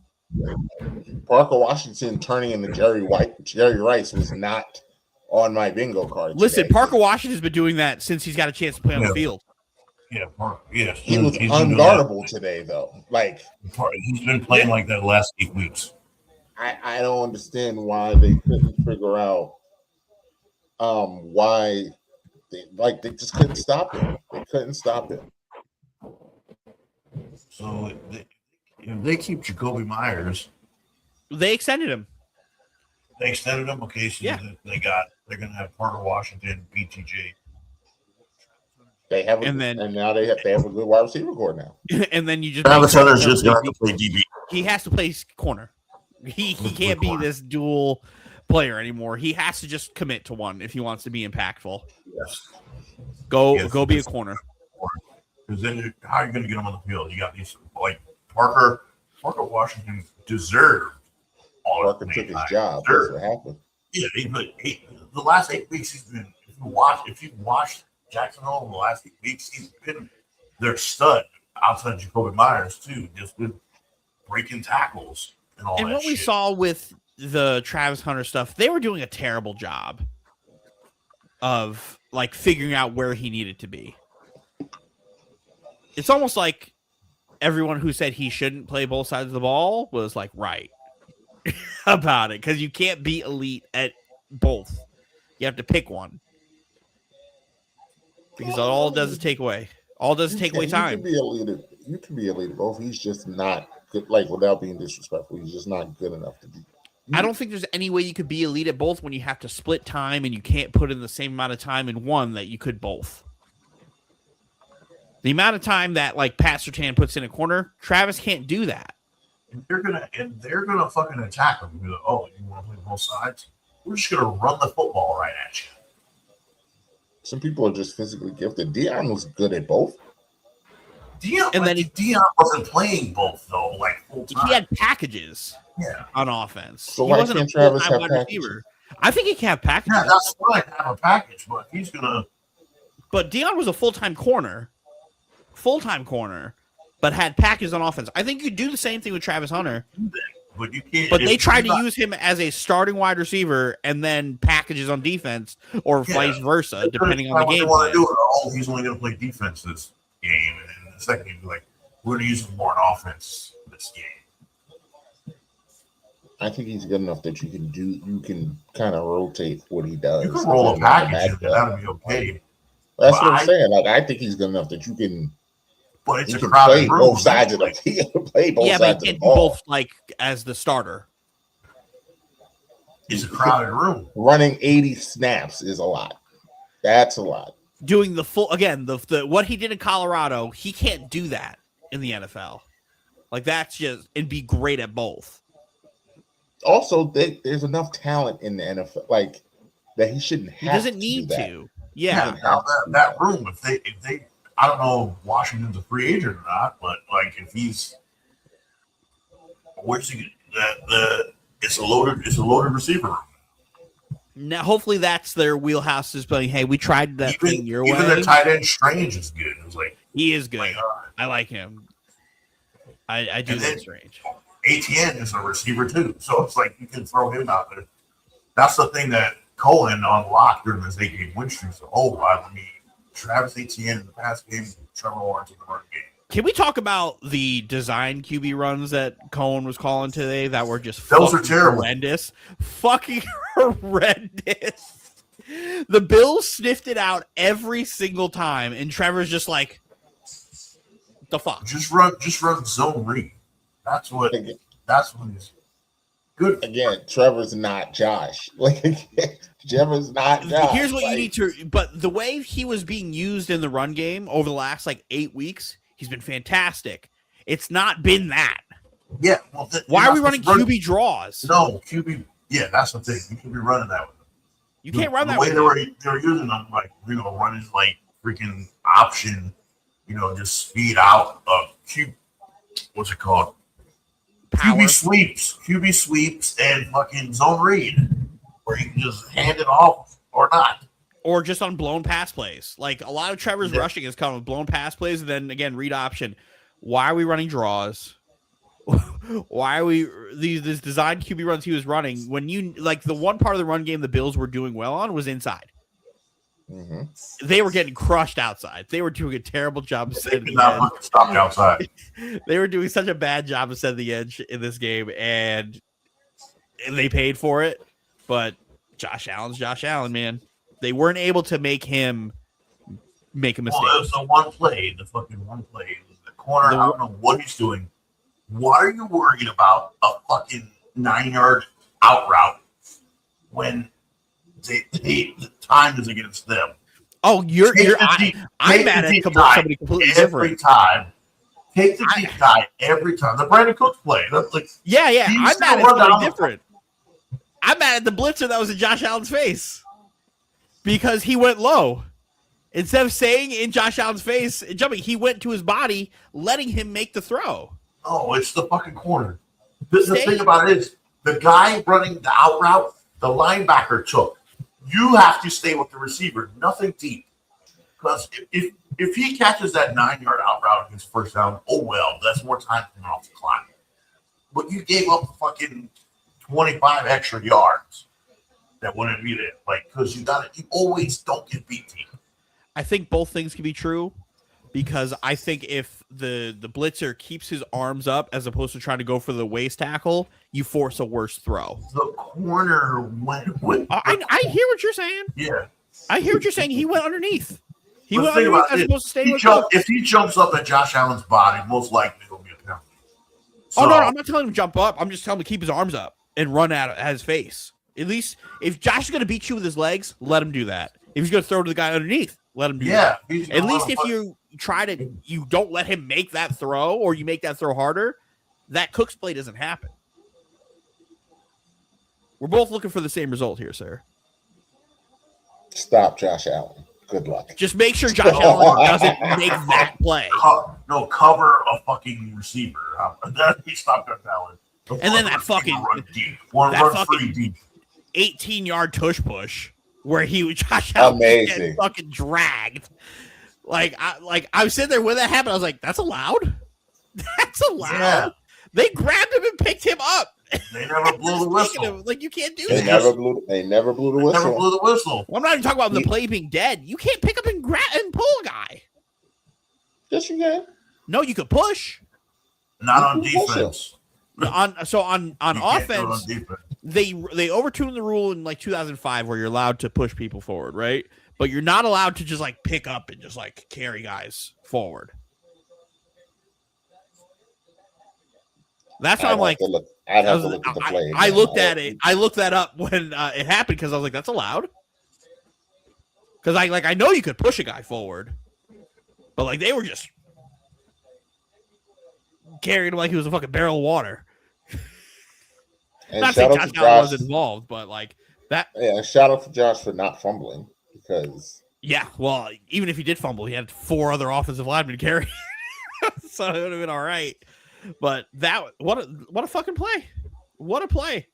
Parker Washington turning into Jerry Rice was not on my bingo card. Listen, today. Parker Washington's been doing that since he's got a chance to play on the field. Yeah, yes. He was unguardable today, though. Like he's been playing like that the last 8 weeks. I don't understand why they couldn't figure out why they just couldn't stop him. They couldn't stop him. So if they keep Jacoby Myers, they extended him. They extended him. Okay, so yeah. They're gonna have Parker Washington, BTJ. They have, and now they have a good wide receiver core now. And then you just Travis Hunter's just gonna have to play DB. He has to play corner. He can't be this dual player anymore. He has to just commit to one if he wants to be impactful. Yes. Go be a corner. Because then how are you going to get him on the field? You got these like Parker Washington deserved all. Parker took his job. That's what happened. Yeah, the last 8 weeks he's been. If you've watched Jacksonville in the last 8 weeks, he's been their stud outside of Jacoby Myers too. Just been breaking tackles. And what we saw with the Travis Hunter stuff, they were doing a terrible job of like figuring out where he needed to be. It's almost like everyone who said he shouldn't play both sides of the ball was like right about it because you can't be elite at both. You have to pick one because all it does is take away. All it does is take away time. You can be elite at both. He's just not good, like without being disrespectful. He's just not good enough to be. I don't think there's any way you could be elite at both when you have to split time and you can't put in the same amount of time in one that you could both. The amount of time that like Pat Surtain puts in a corner, Travis can't do that. And they're gonna fucking attack him. Like, oh, you want to play both sides? We're just gonna run the football right at you. Some people are just physically gifted. Deion was good at both. Deion wasn't playing both though, like full time. He had packages on offense. So why can't Travis have packages? I think he can have packages. Yeah, that's fine to have a package, but he's gonna. But Deion was a full-time corner. full-time corner, but had packages on offense. I think you could do the same thing with Travis Hunter. But you can't. But they tried to use him as a starting wide receiver and then packages on defense, or vice versa, depending on the game plan. Oh, he's only going to play defense this game, and in the second game, like we're going to use him more on offense this game. I think he's good enough that you can kind of rotate what he does. You can roll a package, and that'll be okay. That's what I'm saying. Like I think he's good enough that you can. But it's a crowded room. Both sides of the play both sides but of the ball. both like as the starter. It's a crowded room. Running 80 snaps is a lot. That's a lot. Doing the full again, the what he did in Colorado, he can't do that in the NFL. Like that's just and be great at both. Also, there's enough talent in the NFL, like that he shouldn't have. He doesn't need to. Yeah. Now that room, if they, I don't know if Washington's a free agent or not, but like if he's, where's he? It's a loaded receiver room. Now, hopefully, that's their wheelhouse. Is playing. Hey, we tried that thing your way. Even their tight end Strange is good. It was like he is good. I like him. I do like Strange. ATN is a receiver too, so it's like you can throw him out there. That's the thing that Cohen unlocked during this 8-game win streak. So, Travis Etienne in the past game, Trevor Lawrence in the run game. Can we talk about the design QB runs that Cohen was calling today that were just those are terrible, horrendous, fucking horrendous? The Bills sniffed it out every single time, and Trevor's just like, the fuck. Just run zone read. That's what is good. Again, Trevor's not Josh. Like Trevor's not Josh. Here's what you need to. But the way he was being used in the run game over the last 8 weeks, he's been fantastic. It's not been that. Yeah. Well, why are we running QB draws? No QB. Yeah, that's the thing. You can be running that with them. You can't run that way way. they were using them, running freaking option. Just speed out of what's it called? Power. QB sweeps, and fucking zone read, where you can just hand it off or not, or just on blown pass plays. Like a lot of Trevor's rushing has come with blown pass plays, and then again read option. Why are we running draws? Why are we these designed QB runs he was running when the one part of the run game the Bills were doing well on was inside. Mm-hmm. They were getting crushed outside. They were doing a terrible job of setting the edge. Stopped outside. They were doing such a bad job of setting the edge in this game, and they paid for it. But Josh Allen's Josh Allen, man. They weren't able to make him make a mistake. Well, it was the fucking one play. The corner, I don't know what he's doing. Why are you worried about a fucking 9-yard out route when the time is against them? Oh, I'm mad at somebody completely different. Take the deep dive every time. The Brandon Cooks play. That's like I'm mad at somebody different. I'm mad at the blitzer that was in Josh Allen's face because he went low. Instead of staying in Josh Allen's face and jumping, he went to his body, letting him make the throw. Oh, it's the fucking corner. The thing about it is the guy running the out route, the linebacker took. You have to stay with the receiver, nothing deep. Because if he catches that 9-yard out route against first down, oh well, that's more time coming off the clock. But you gave up fucking 25 extra yards that wouldn't be there. Because you always don't get beat deep. I think both things can be true because I think if the blitzer keeps his arms up as opposed to trying to go for the waist tackle, you force a worse throw. The corner went. I hear what you're saying. Yeah. I hear what you're saying. He went underneath. He went underneath as opposed to staying with if he jumps up at Josh Allen's body, most likely it'll be a penalty. So, no, I'm not telling him to jump up. I'm just telling him to keep his arms up and run at his face. At least if Josh is going to beat you with his legs, let him do that. If he's going to throw to the guy underneath, let him do that. At least if you you don't let him make that throw or you make that throw harder, that Cooks play doesn't happen. We're both looking for the same result here, sir. Stop Josh Allen. Good luck. Just make sure Josh Allen doesn't make that play. Cover a fucking receiver. Stop Josh Allen. And then that fucking run deep. Run free deep. 18-yard tush push where Josh Allen get fucking dragged. I was sitting there when that happened. I was like, "That's allowed. That's allowed." Yeah. They grabbed him and picked him up. They never blew the Taking whistle. him. Like, you can't do They that. never blew the Never whistle. blew the whistle. Well, I'm not even talking about the play being dead. You can't pick up and grab and pull a guy. Yes, you can. No, you could push. Not on Blew the whistle. defense. On You can't do it on offense, defense. they overtuned the rule in like 2005 where you're allowed to push people forward, right? But you're not allowed to just like pick up and just like carry guys forward. That's why I'm like, I'd have to look at the play. I again. looked at it. I looked that up when it happened because I was like, that's allowed. Because I know you could push a guy forward, but like they were just carrying him like he was a fucking barrel of water. And Not saying shout Josh out to Allen was Josh. involved, but like that. Yeah, shout out to Josh for not fumbling because Yeah, well, even if he did fumble, he had 4 other offensive linemen to carry, so it would have been all right. But what a fucking play! What a play!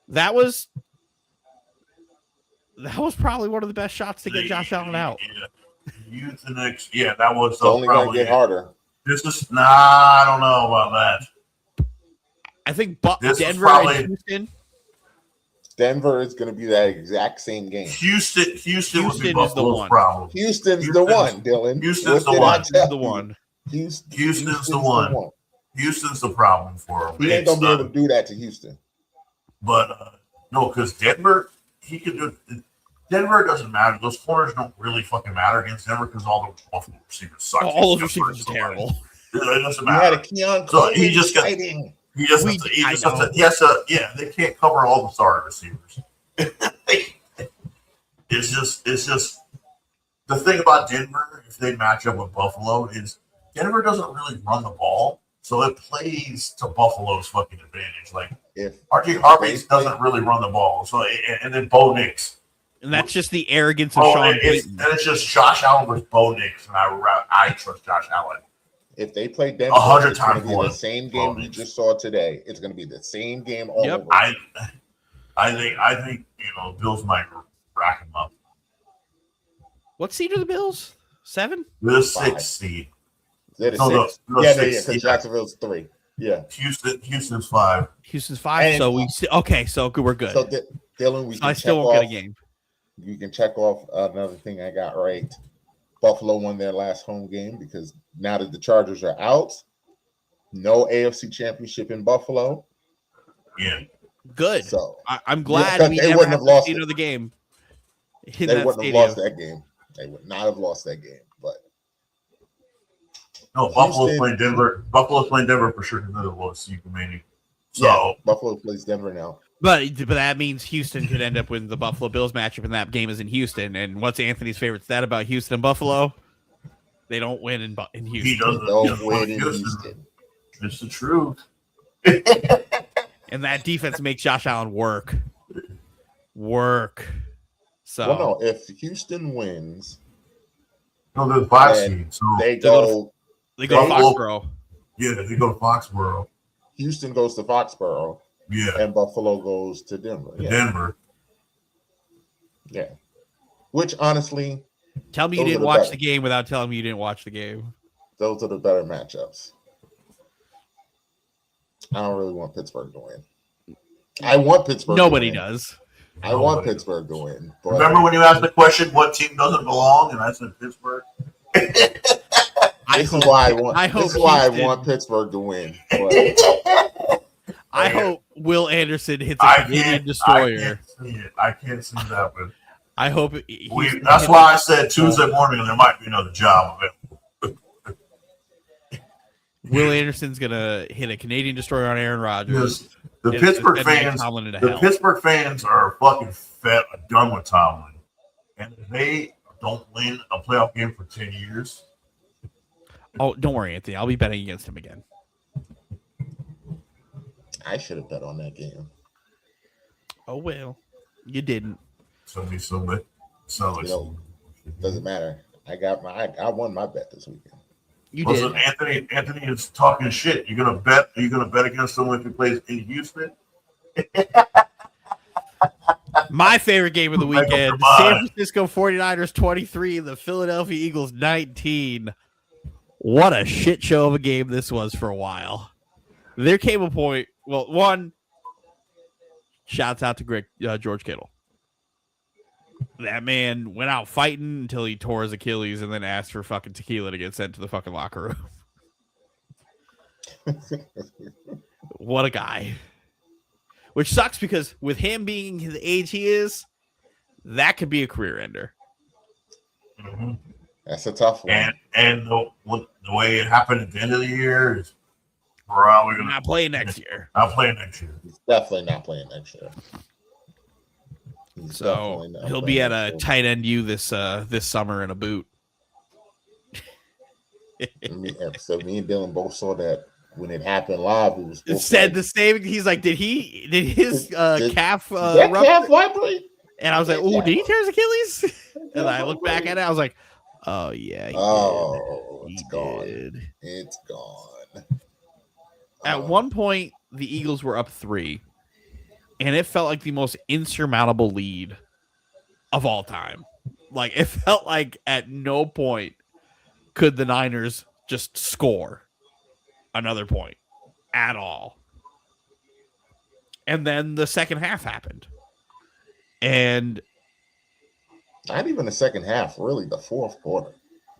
That was probably one of the best shots to get Josh Allen out. Yeah. Eugenics. Yeah, that was it's only going to probably get harder. This is I don't know about that. I think This was Denver probably- and Houston. Denver is going to be that exact same game. Houston would be Houston is the Buffalo's one. problem. Houston's the Houston's- one, Dylan. Houston's What the did I one. tell The you? one. Houston's the one. Houston's the problem for him. He ain't going to be able to do that to Houston. But no, because Denver, he could do. Denver doesn't matter. Those corners don't really fucking matter against Denver because all the Buffalo receivers suck. All of the Just receivers hurt are terrible. somebody. It doesn't You had a matter. Keon So Coleman he just got- fighting. He just We- has to. He I just has know. to. He has to. Yeah, they can't cover all the starter receivers. It's just the thing about Denver. If they match up with Buffalo, is Denver doesn't really run the ball, so it plays to Buffalo's fucking advantage. Like If RJ Harvey doesn't really run the ball, so and then Bo Nix. And that's just the arrogance of Oh, Sean it's Payton. just Josh Allen versus Bo Nix, and I trust Josh Allen. if they play Denver, 100 it's going to times be more. the same game we just saw today. It's going to be the same game all Yep. over. I think Bills might rack him up. What seed are the Bills? 7? The 5. 6th seed. They're the No, six. no, Yeah, six, because yeah. Jacksonville's 3. Yeah. Houston's 5. Houston's 5. And- So we're good. So Dylan, we So can I still check won't off. get a game. You can check off another thing I got right. Buffalo won their last home game because now that the Chargers are out, no AFC Championship in Buffalo. Yeah. Good. So I'm glad Yeah, we they never wouldn't have have to lost see it. another game. In they that wouldn't have stadium. lost that game. They would not have lost that game. But No, Buffalo's Houston- playing Denver. Buffalo's playing Denver for sure because they're the lowest seed remaining. So yeah, Buffalo plays Denver now. But that means Houston could end up with the Buffalo Bills matchup, and that game is in Houston. And what's Anthony's favorite stat about Houston and Buffalo? They don't win in he Houston. doesn't. Don't win in Houston. Houston. It's the truth. And that defense makes Josh Allen work. So Well, no, if Houston wins, No, they're the 5 And seed. So they go go. they go to Buffalo- Foxborough. yeah, they go to Foxborough. Houston goes to Foxborough, Yeah, and Buffalo goes to Denver. to Yeah, Denver. yeah. Which honestly, Tell me you Those are didn't the watch better. the game without telling me you didn't watch the game. those are the better matchups. I don't really want Pittsburgh to win. I want Pittsburgh. Nobody to win. does. I want Nobody Pittsburgh to win. But Remember when you asked the question, what team doesn't belong? And I said Pittsburgh. this is why I want. I hope this is why I Houston- want Pittsburgh to win. But I hope Will Anderson hits a Canadian destroyer. I can't see that, but I hope that's why I said Tuesday morning there might be another job of it. Will Anderson's gonna hit a Canadian destroyer on Aaron Rodgers. Because the and Pittsburgh send Mike fans, Tomlin into the hell. Pittsburgh fans are fucking done with Tomlin, and if they don't win a playoff game for 10 years. Oh, don't worry, Anthony. I'll be betting against him again. I should have bet on that game. Oh well, you didn't. So Doesn't matter. I won my bet this weekend. You listen, did. Anthony is talking shit. You're gonna bet? Are you gonna bet against someone if he plays in Houston? My favorite game of the Make up your weekend: San mind. Francisco 49ers 23, the Philadelphia Eagles 19. What a shit show of a game this was for a while. There came a point. Well, one, shouts out to George Kittle. That man went out fighting until he tore his Achilles and then asked for fucking tequila to get sent to the fucking locker room. What a guy. Which sucks because with him being the age he is, that could be a career ender. Mhm. That's a tough one. And the way it happened at the end of the year is probably We're going not playing next year. I'll play next year. He's definitely not playing next year. He's So definitely not he'll playing be at next a year. tight end U this summer in a boot. So me and Dylan both saw that when it happened live. It was It said the same. He's like, did his Did- calf that rupture? calf vibrate? And I was like, oh, did he tear his Achilles? And I looked back at it. I was like, oh yeah, he Oh, did. it's He gone. did. It's gone. At one point, the Eagles were up 3, and it felt like the most insurmountable lead of all time. Like, it felt like at no point could the Niners just score another point at all. And then the second half happened. And Not even the second half, really. The fourth quarter.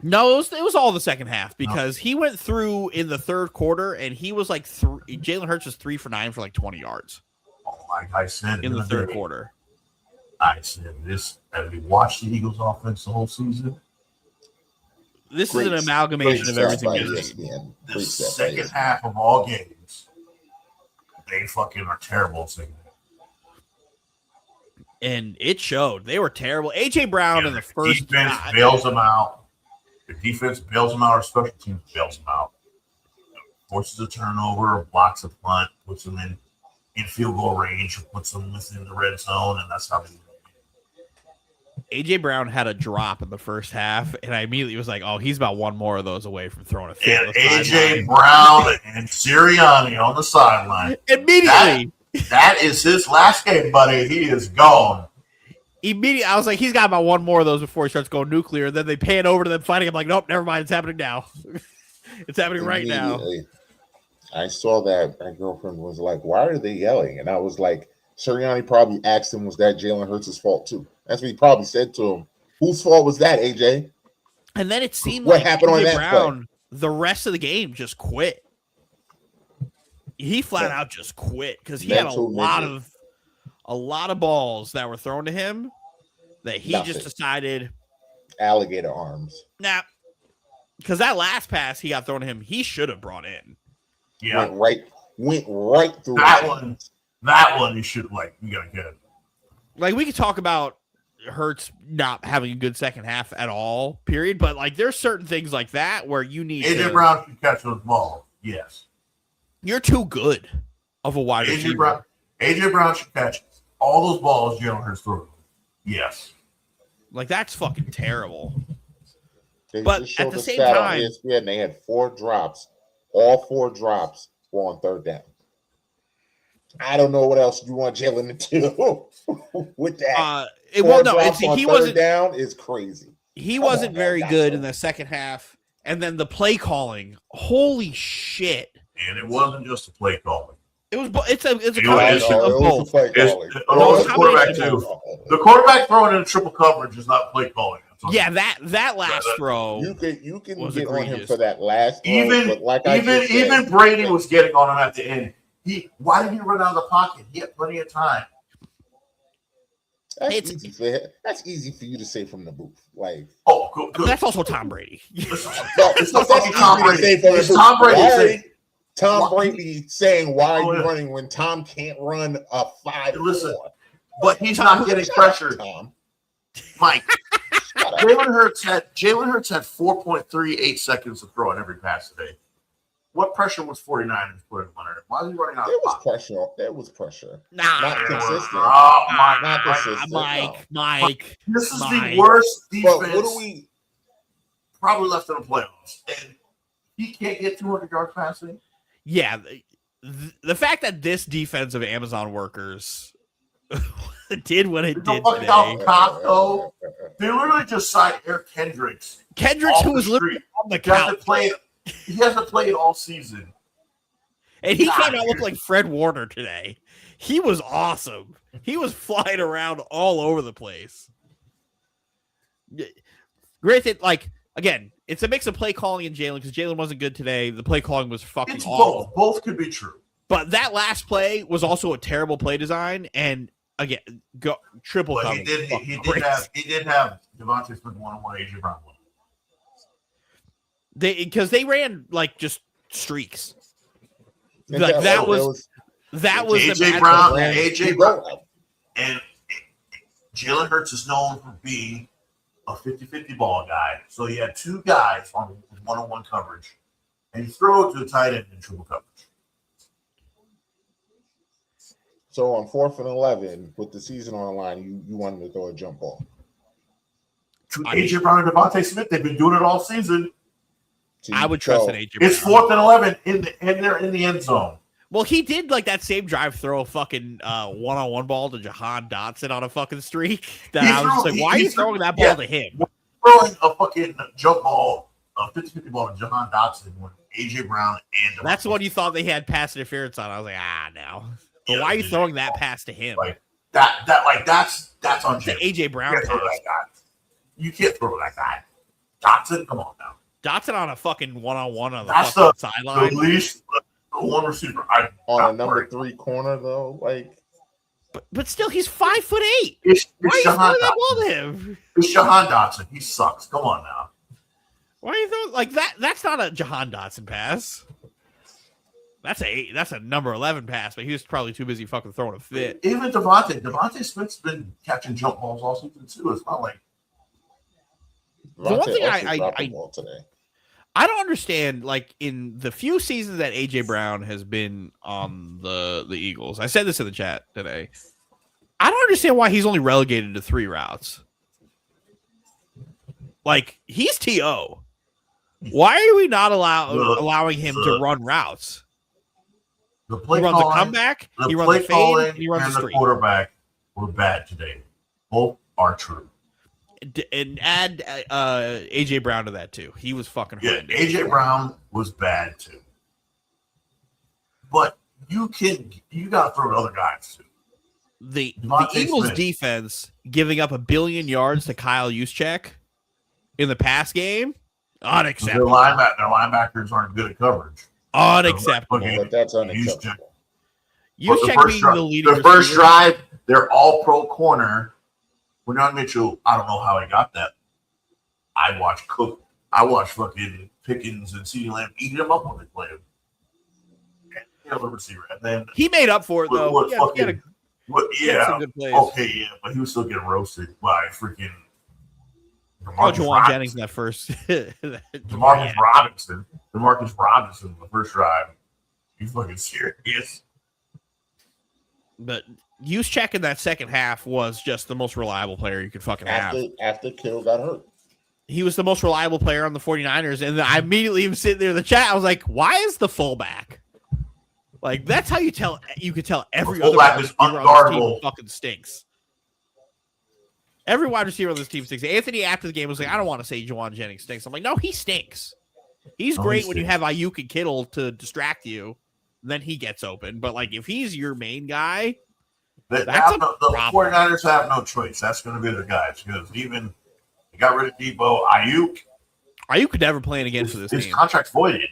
no, it was all the second half because he went through in the third quarter and he was like Jalen Hurts was 3 for 9 for like 20 yards Like I said in the third day, quarter. I said this as we watched the Eagles offense the whole season. This Great- is an amalgamation of great everything stat by we've seen. ESPN. The Great stat by second ESPN. half of all games, they fucking are terrible. Second half. And it showed. They were terrible. AJ Brown in the first defense bails them out. The defense bails them out, or special teams bails them out. Forces a turnover, blocks a punt, puts them in field goal range, puts them within the red zone, and that's how they win. AJ Brown had a drop in the first half, and I immediately was like, "Oh, he's about one more of those away from throwing a fit." And AJ Brown and Sirianni on the sideline. Immediately, That is his last game, buddy. He is gone. I was like, he's got about one more of those before he starts going nuclear. And then they pan over to them fighting. I'm like, nope, never mind. It's happening now. It's happening right now. Immediately, I saw that my girlfriend was like, "Why are they yelling?" And I was like, Sirianni probably asked him, "Was that Jalen Hurts' fault too?" That's what he probably said to him. Whose fault was that, AJ? And then it seemed What like happened on AJ that Brown, the rest of the game, just quit. He flat out just quit because he had a Mental lot of balls that were thrown to him that he just Nothing. decided, Alligator arms. nah, because that last pass he got thrown to him, he should have brought in. Yeah, Went right through that his one. hands. That one you should you gotta get. Like, we could talk about Hurts not having a good second half at all, period. But like, there's certain things like that where you need AJ Brown should catch those balls. Yes. You're too good of a wide receiver. AJ Brown should catch all those balls Jalen Hurts threw. Yes. Like, that's fucking terrible. They But just showed at the same stat on time- ESPN, they had 4 drops. All 4 drops were on third down. I don't know what else you want Jalen to do with that. Well, no, drops on he third wasn't. down is crazy. He Come wasn't on, very man, good that's in the second half, and then the play calling. Holy shit! And it wasn't just a play calling. It was. It's a You know, combination No, of it was both. a play It's- calling. it was a quarterback too. The quarterback throwing in triple coverage is not play calling. Yeah, that last throw. You can was get on him egregious. for that last throw, but like I just said, Even Brady was getting on him at the end. Why didn't he run out of the pocket? He had plenty of time. that's easy for you to say from the booth. Like, Oh, good. But that's also Tom Brady. Listen, no, it's that's not fucking easy Tom to say Brady. from the It's booth. Tom Brady Why saying, Tom Why- Brady saying, "Why Oh, are you yeah. running when Tom can't run a 5?" Listen, but he's not getting pressured. Tom, Mike, shut up. Jalen Hurts had 4.38 seconds to throw on every pass today. What pressure was 49ers putting on it? Why was he running out There of was pocket? pressure. There was pressure. Nah, Not consistent. Oh, Not Mike. consistent. Mike. This is Mike. the worst But defense what do we? probably left in the playoffs. And he can't get 200 yards passing. Yeah, the fact that this defense of Amazon workers did what it There's did no fucking today. Costco. They literally just signed Eric Kendricks. Kendricks, off who the was literally street. on the He hasn't couch, played. He hasn't played all season. and he God, came out look dude. like Fred Warner today. He was awesome. He was flying around all over the place. Granted, like again, it's a mix of play calling and Jalen because Jalen wasn't good today. The play calling was fucking It's awful. both. Both could be true. But that last play was also a terrible play design, and again, triple But cover. he did. Fucking He did crazy. have. He did have Devontae Smith 1-on-1, AJ Brown 1. Because they ran like just streaks. And Like that was was the AJ matchup Brown play. and AJ Brown and Jalen Hurts is known for being a 50-50 ball guy. So he had two guys on one-on-one coverage, and he threw it to the tight end in triple coverage. So on 4th and 11, with the season on the line, you wanted to throw a jump ball. To I mean- AJ Brown and Devontae Smith, they've been doing it all season. So I you would trust throw- an AJ Brown. It's 4th and 11, and they're in the end zone. Well, he did like that same drive throw a fucking one-on-one ball to Jahan Dotson on a fucking streak. That He I was just threw- like, why are he you threw- throwing that ball yeah. to him? Throwing a fucking jump ball, a 50-50 ball to Jahan Dotson when AJ Brown and That's the one you thought they had pass interference on. I was like, no. But Yeah, why are you dude. throwing that pass to him? Like, that's on The Jalen. AJ You Brown can't throw pass. that guy. You can't throw that guy. Dotson, come on now. Dotson on a fucking one-on-one on the That's fucking The sideline. least one receiver. on a number 3 corner though, like But still, he's 5'8". It's Why are you Jahan throwing that ball Dotson. to him? It's Jahan Dotson. He sucks. Come on now. Why are you throwing like that? That's not a Jahan Dotson pass. That's a number 11 pass, but he was probably too busy fucking throwing a fit. Even Devontae Smith's been catching jump balls all season too. It's not like The one Devontae thing also I- dropped the I- ball today. I don't understand, like in the few seasons that AJ Brown has been on the Eagles. I said this in the chat today. I don't understand why he's only relegated to 3 routes. Like he's TO. Why are we not allowing him to run routes? the He play runs a calling, comeback, the he runs play a fade, calling and he runs a and the streak. quarterback were bad today. Both are true. And add AJ Brown to that too. He was fucking Yeah, horrendous. AJ Brown was bad too. But you gotta throw to other guys too. The Devontae Eagles Smith. defense giving up 1 billion yards to Kyle Juszczyk in the pass game, Their unacceptable. linebackers aren't good at coverage. Unacceptable. Okay. But that's unacceptable. But Juszczyk being the leading the first receiver- drive, they're all pro corner. Bernard Mitchell, I don't know how he got that. I watched fucking Pickens and CeeDee Lamb eat him up when they play him. The other receiver. And then He made up for it though. What He had yeah, some good plays. okay, yeah, but he was still getting roasted by freaking Oh, DeMarcus Jawan Robinson. Jennings in that first. DeMarcus Robinson. DeMarcus Robinson, the first drive. You fucking serious? But Juszczyk in that second half was just the most reliable player you could fucking have. After Kittle got hurt. He was the most reliable player on the 49ers. And I immediately was sitting there in the chat. I was like, why is the fullback? Like, that's how you could tell every The other fullback wide is receiver on this team unguardable. fucking stinks. Every wide receiver on this team stinks. Anthony after the game was like, I don't want to say Jawan Jennings stinks. I'm like, no, he stinks. He's No, great he when you stinks. have Ayuk and Kittle to distract you. Then he gets open. But like, if he's your main guy, The That's a 49ers have no choice. That's going to be their guys because even they got rid of Debo, Ayuk could never play again for this his team. contract's voided.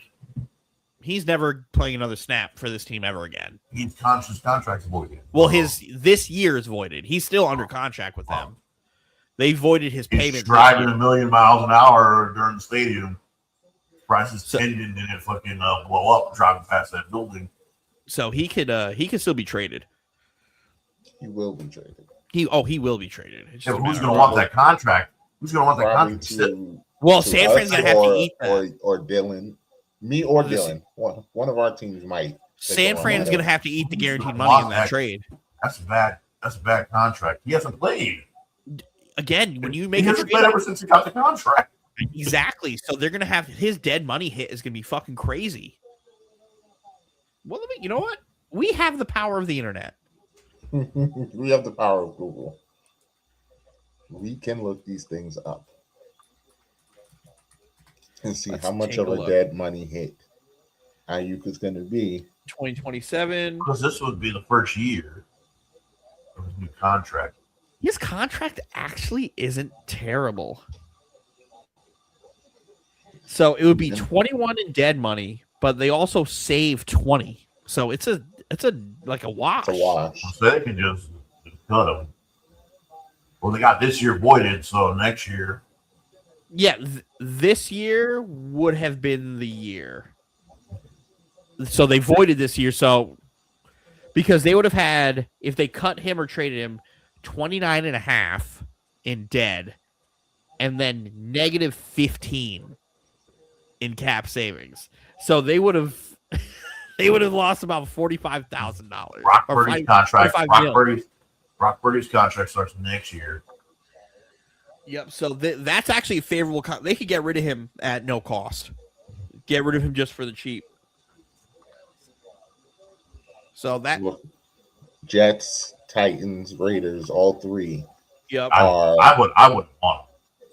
He's never playing another snap for this team ever again. His contract's voided. Well, this year is voided. He's still under contract with them. They voided his He's payment. this driving year. 1,000,000 miles an hour during the stadium. Prices So- pending and it fucking blow up driving past that building. So he could still be traded. He will be traded. He will be traded. It's Yeah, just but a who's matter going to of- want that contract? Who's going to want that Probably contract? to Well, to San us Fran's gonna have to eat that. or Dylan. Me or This- Dylan. One of our teams might. San take a Fran's run at gonna it. have to eat the guaranteed Who's money gonna in that want trade. That's bad. That's a bad contract. He hasn't played. Again, when you He make a hasn't trade, played ever since he got the contract. exactly. So they're gonna have his dead money hit is gonna be fucking crazy. Well, you know what? We have the power of the internet. We have the power of Google. We can look these things up and see Let's how much take of a a look. dead money hit Ayuk is going to be. 2027. Because this would be the first year of his new contract. His contract actually isn't terrible. So it would be 21 in dead money, but they also save 20. So it's a like a wash. It's a wash. So they can just cut him. Well, they got this year voided, so next year. Yeah, this year would have been the year. So they voided this year. So because they would have had, if they cut him or traded him, 29 and a half in dead, and then negative 15 in cap savings. So they would have lost about $45,000. Brock Purdy's contract. 45 mil. Brock Purdy's contract starts next year. Yep. So that's actually a favorable. They could get rid of him at no cost. Get rid of him just for the cheap. So that. Look, Jets, Titans, Raiders, all three. Yep. I wouldn't want him.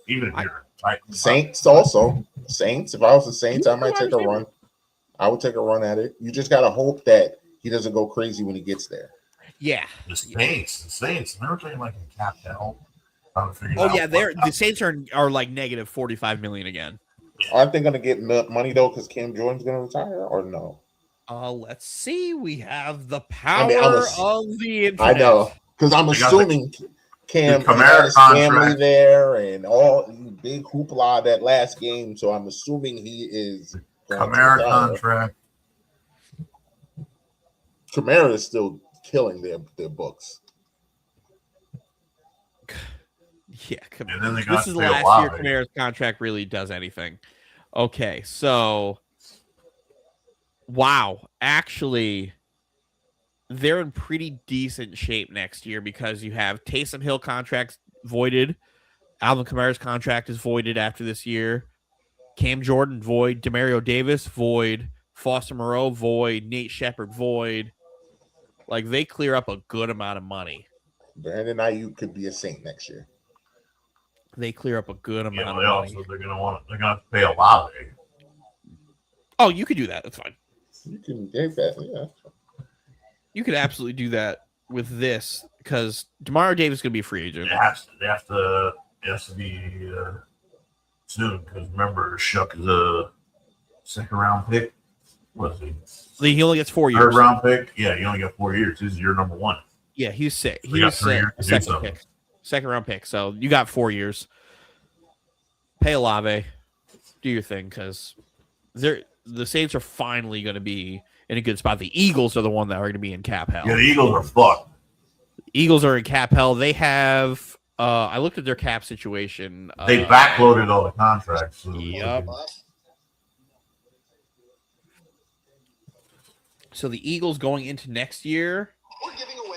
Even if you're Titans. Saints also. Saints. If I was the Saints, I might take a run. I would take a run at it. You just gotta hope that he doesn't go crazy when he gets there. Yeah. The Saints. Remember playing like in cap hell? Oh yeah, the Saints are like negative 45 million again. Aren't they gonna get money though because Cam Jordan's gonna retire or no? Let's see. We have the power of the internet. I know because I'm assuming Cam Kamara had his family contract there and all big hoopla that last game. So I'm assuming he is Kamara contract. Kamara is still killing their books. Yeah, And then they got this is the Stay last Alive. year Kamara's contract really does anything. Okay, so wow, actually, they're in pretty decent shape next year because you have Taysom Hill contracts voided, Alvin Kamara's contract is voided after this year, Cam Jordan void, Demario Davis void, Foster Moreau void, Nate Shepard void. Like they clear up a good amount of money. Brandon Ayuk could be a Saint next year. They clear up a good amount of They money. also they're gonna have to pay a lot. Oh, you could do that. That's fine. You can get that, yeah. You could absolutely do that with this because Demario Davis is going to be a free agent. It has to be soon because remember Shuck is a second round pick. What is he? He only gets 4 years. Third round pick. Yeah, you only got 4 years. This is your number one. Yeah, he's sick. So you got He's 3 years to do second something. pick, second round pick. So you got 4 years. Pay Olave, do your thing because the Saints are finally going to be in a good spot. The Eagles are the one that are going to be in cap hell. Yeah, the Eagles are fucked. Eagles are in cap hell. They have. I looked at their cap situation. They backloaded all the contracts. So Yep. So the Eagles going into next year. We're giving away.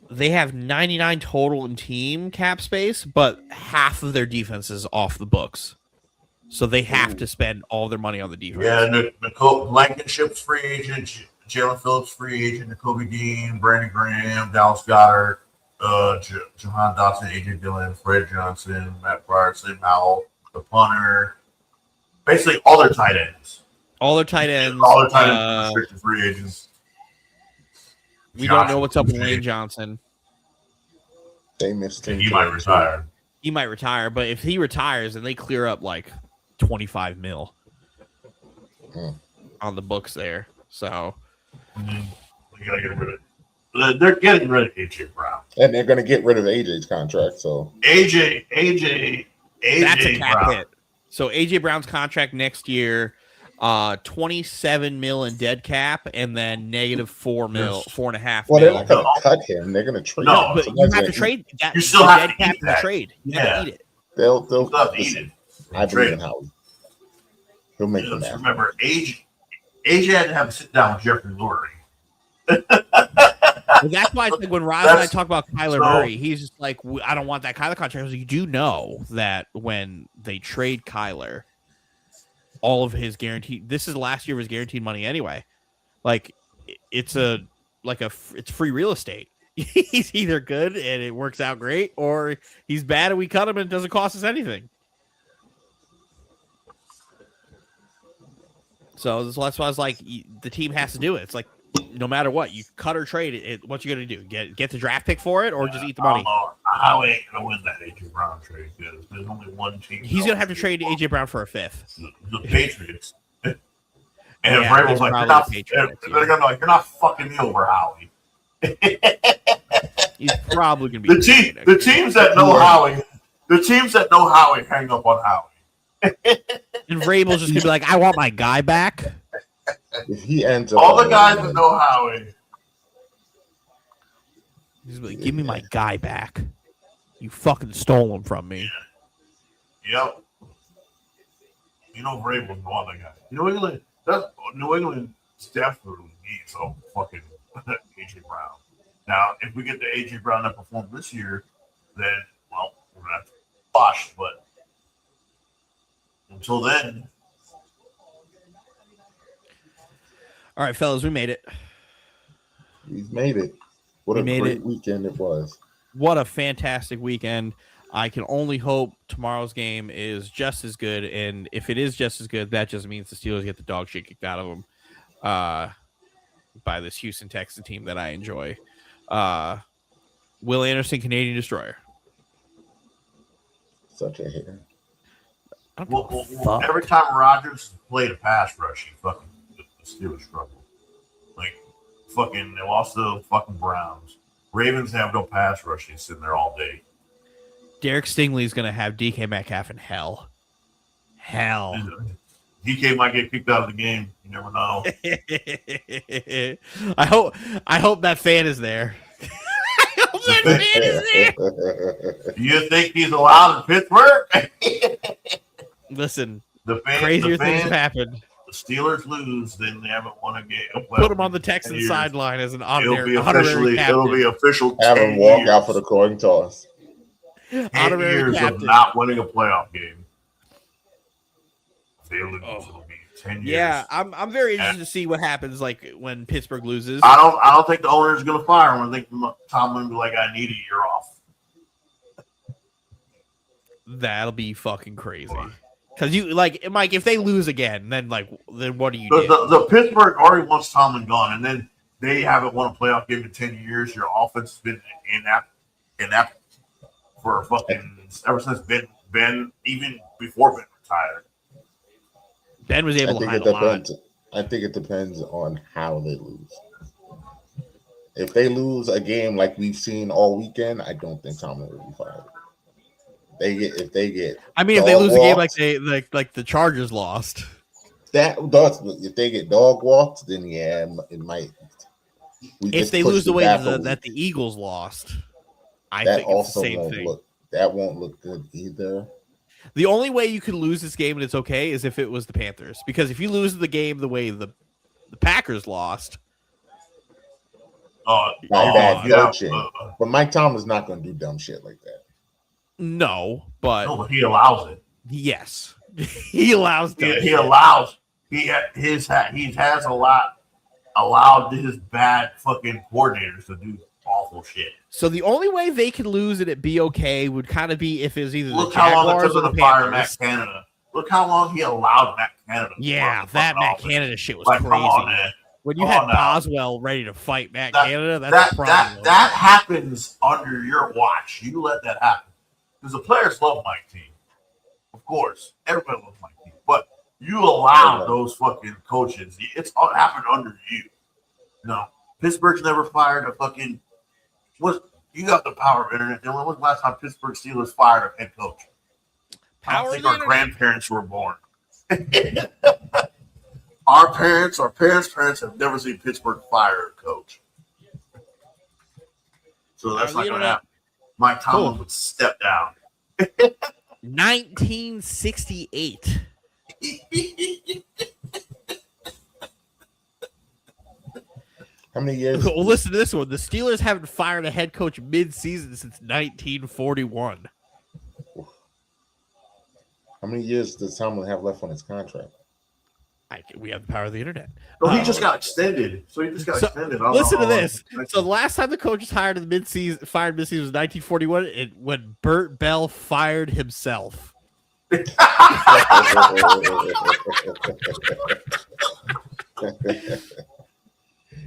They have 99 total in team cap space, but half of their defense is off the books. So they have to spend all their money on the defense. Yeah, Nicole Blankenship's free agent, Jalen Phillips free agent, Jacoby Dean, Brandon Graham, Dallas Goddard, Jahan Dotson, AJ Dillon, Fred Johnson, Matt Pryor, Sam Howell, the punter. Basically, all their tight ends. All their tight ends. All their tight ends, restricted free agents. We don't know what's up with Lane Johnson. They missed him. He might retire. He might retire, but if he retires, then they clear up like 25 mil on the books there. So We gotta get rid of. They're getting rid of AJ Brown. And they're going to get rid of AJ's contract. So AJ that's a cap Brown. hit. So AJ Brown's contract next year, 27 mil in dead cap, and then negative 4 mil, 4.5 well, they're mil. not going to cut him. They're going to trade No, him. But So you that's have to it. trade that. You still the have dead to cap eat in that. the trade. You Yeah. have to eat it. They'll Still have to eat listen, it. I believe Trade. in Howie. He'll make them Just happen. remember, AJ had to have a sit down with Jeffrey Lurie. Well, that's why it's like when Roz and I That's- talk about Kyler so- Murray, he's just like, I don't want that Kyler contract. I was like, you do know that when they trade Kyler, all of his guaranteed, this is the last year of his guaranteed money anyway. Like it's it's free real estate. He's either good and it works out great, or he's bad and we cut him and it doesn't cost us anything. So that's why I was like, the team has to do it. It's like, no matter what, you cut or trade it. What you gonna do? Get the draft pick for it, or just eat the money? How ain't gonna win that AJ Brown trade because there's only one team. He's gonna have to trade AJ Brown for a fifth. The Patriots. And Yeah, Vrabel's like, they're gonna like, you're not fucking me over, Howie. He's probably gonna be the teams that know Howie. The teams that know Howie hang up on Howie. And Vrabel's just gonna be like, I want my guy back. If he ends up All the guys that know Howie. He's like, give me my guy back. You fucking stole him from me. Yep. You know Vrabel's no other guy. New England definitely needs a fucking AJ Brown. Now, if we get the AJ Brown that performed this year, then well, we're gonna have to wash, but until then. All right, fellas, we made it. He's made it. What a great weekend it was. What a fantastic weekend. I can only hope tomorrow's game is just as good. And if it is just as good, that just means the Steelers get the dog shit kicked out of them by this Houston Texans team that I enjoy. Will Anderson, Canadian Destroyer. Such a hater. Well, every time Rodgers played a pass rush, he fucking the Steelers struggled. Like fucking, they lost the fucking Browns. Ravens have no pass rush. He's sitting there all day. Derek Stingley's gonna have DK Metcalf in hell. Hell. DK might get kicked out of the game. You never know. I hope that fan is there. I hope that fan is there. Do you think he's allowed in Pittsburgh? Listen, crazier things have happened. The Steelers lose, then they haven't won a game. Put him on the Texans sideline as an honorary captain. It'll be official. Have him walk out for the coin toss. 10 years of not winning a playoff game. If they lose, it'll be 10 years. Yeah, I'm very interested to see what happens like when Pittsburgh loses. I don't think the owner's gonna fire him. I think Tomlin will be like, I need a year off. That'll be fucking crazy. Because you like Mike, if they lose again, then what do you do? The Pittsburgh already wants Tomlin gone, and then they haven't won a playoff game in 10 years. Your offense has been in that for fucking ever since Ben even before Ben retired. Ben was able to hide a lot. I think it depends on how they lose. If they lose a game like we've seen all weekend, I don't think Tomlin will be fired. If they lose a game like the Chargers lost. If they get dog walked, then yeah, it might. If they lose the way that the Eagles lost, I think it's the same thing. That won't look good either. The only way you could lose this game and it's okay is if it was the Panthers. Because if you lose the game the way the Packers lost. But Mike Tomlin's not going to do dumb shit like that. No, but he allows it. Yes, he allows. He allows. He has allowed his bad fucking coordinators to do awful shit. So the only way they could lose and it be okay would kind of be if it was either Look the how long it Jaguars took or to the fire Panthers. Matt Canada. Look how long he allowed Matt Canada. Yeah, that Matt Canada shit was like, crazy. Come on, man. When you had Boswell ready to fight Matt Canada, that happens under your watch. You let that happen. Because the players love Mike T. Of course. Everybody loves Mike T. But you allowed those fucking coaches. It's all happened under you. No. Pittsburgh's never fired a fucking you got the power of internet. When was the last time Pittsburgh Steelers fired a head coach? I don't think our grandparents were born. Our parents' have never seen Pittsburgh fire a coach. So that's not going to happen. Mike Tomlin would step down. 1968. How many years? Well, listen to this one. The Steelers haven't fired a head coach mid-season since 1941. How many years does Tomlin have left on his contract? We have the power of the internet. No, he just got extended. So he just got extended. I don't Listen know to how this. long. So the last time the coach was hired in the fired midseason was 1941, when Bert Bell fired himself.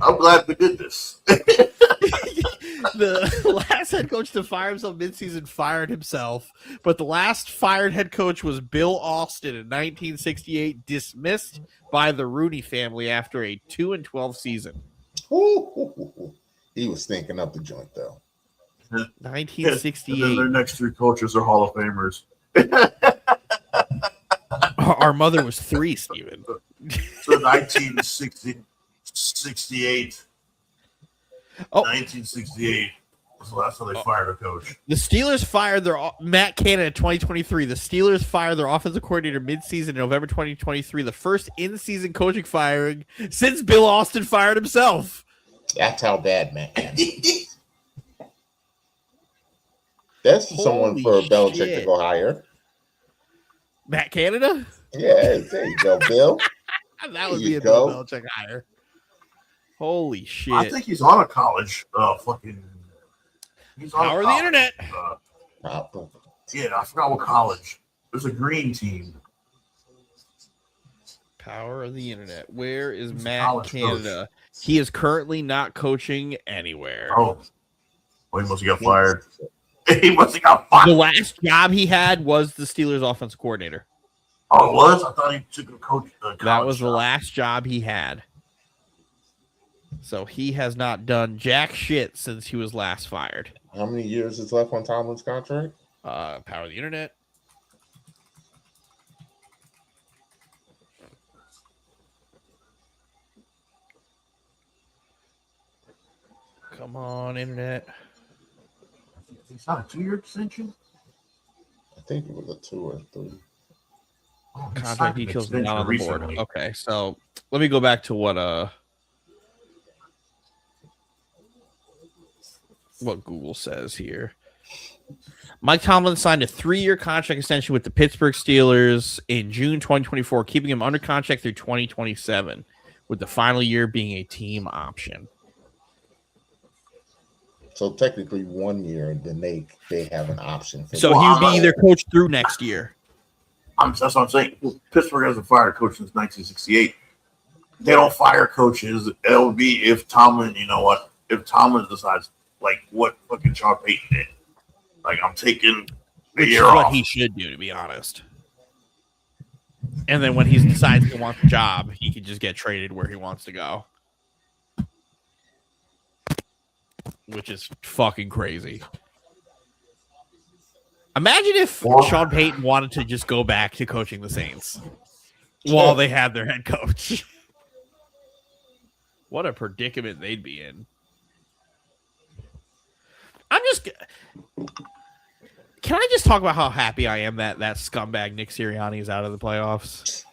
I'm glad we did this. The last head coach to fire himself midseason fired himself, but the last fired head coach was Bill Austin in 1968, dismissed by the Rooney family after a 2-12 season. He was stinking up the joint, though. 1968. And then their next 3 coaches are Hall of Famers. Our mother was 3, Steven. So 1968. Oh. 1968 was the last time they fired a coach. The Steelers fired their Matt Canada in 2023. The Steelers fired their offensive coordinator midseason in November 2023, the first in-season coaching firing since Bill Austin fired himself. That's how bad, man. That's someone for Belichick to go hire. Matt Canada? Yeah, there you go, Bill. That would be a Bill Belichick hire. Holy shit. I think he's on a college. He's on Power of the internet. Yeah, I forgot what college. There's a green team. Power of the internet. Where is Matt Canada? Coach. He is currently not coaching anywhere. Oh, well, he must have got fired. He must have got fired. The last job he had was the Steelers offensive coordinator. Oh, it was? I thought he took a coach. That was the last job he had. So he has not done jack shit since he was last fired. How many years is left on Tomlin's contract? Power of the internet. Come on, internet. It's not a 2-year extension? I think it was a 2 or 3. Oh, contract details not on the board. Okay, so let me go back to what Google says here. Mike Tomlin signed a 3-year contract extension with the Pittsburgh Steelers in June 2024, keeping him under contract through 2027, with the final year being a team option. So technically 1 year, and then they have an option. So he would be either coach through next year. That's what I'm saying. Pittsburgh hasn't fired a coach since 1968. They don't fire coaches. It'll be if Tomlin, if Tomlin decides, like what fucking Sean Payton did. Like, I'm taking a year off. What he should do, to be honest. And then when he decides he wants a job, he can just get traded where he wants to go. Which is fucking crazy. Imagine if Sean Payton wanted to just go back to coaching the Saints while they had their head coach. What a predicament they'd be in. Can I just talk about how happy I am that scumbag Nick Sirianni is out of the playoffs?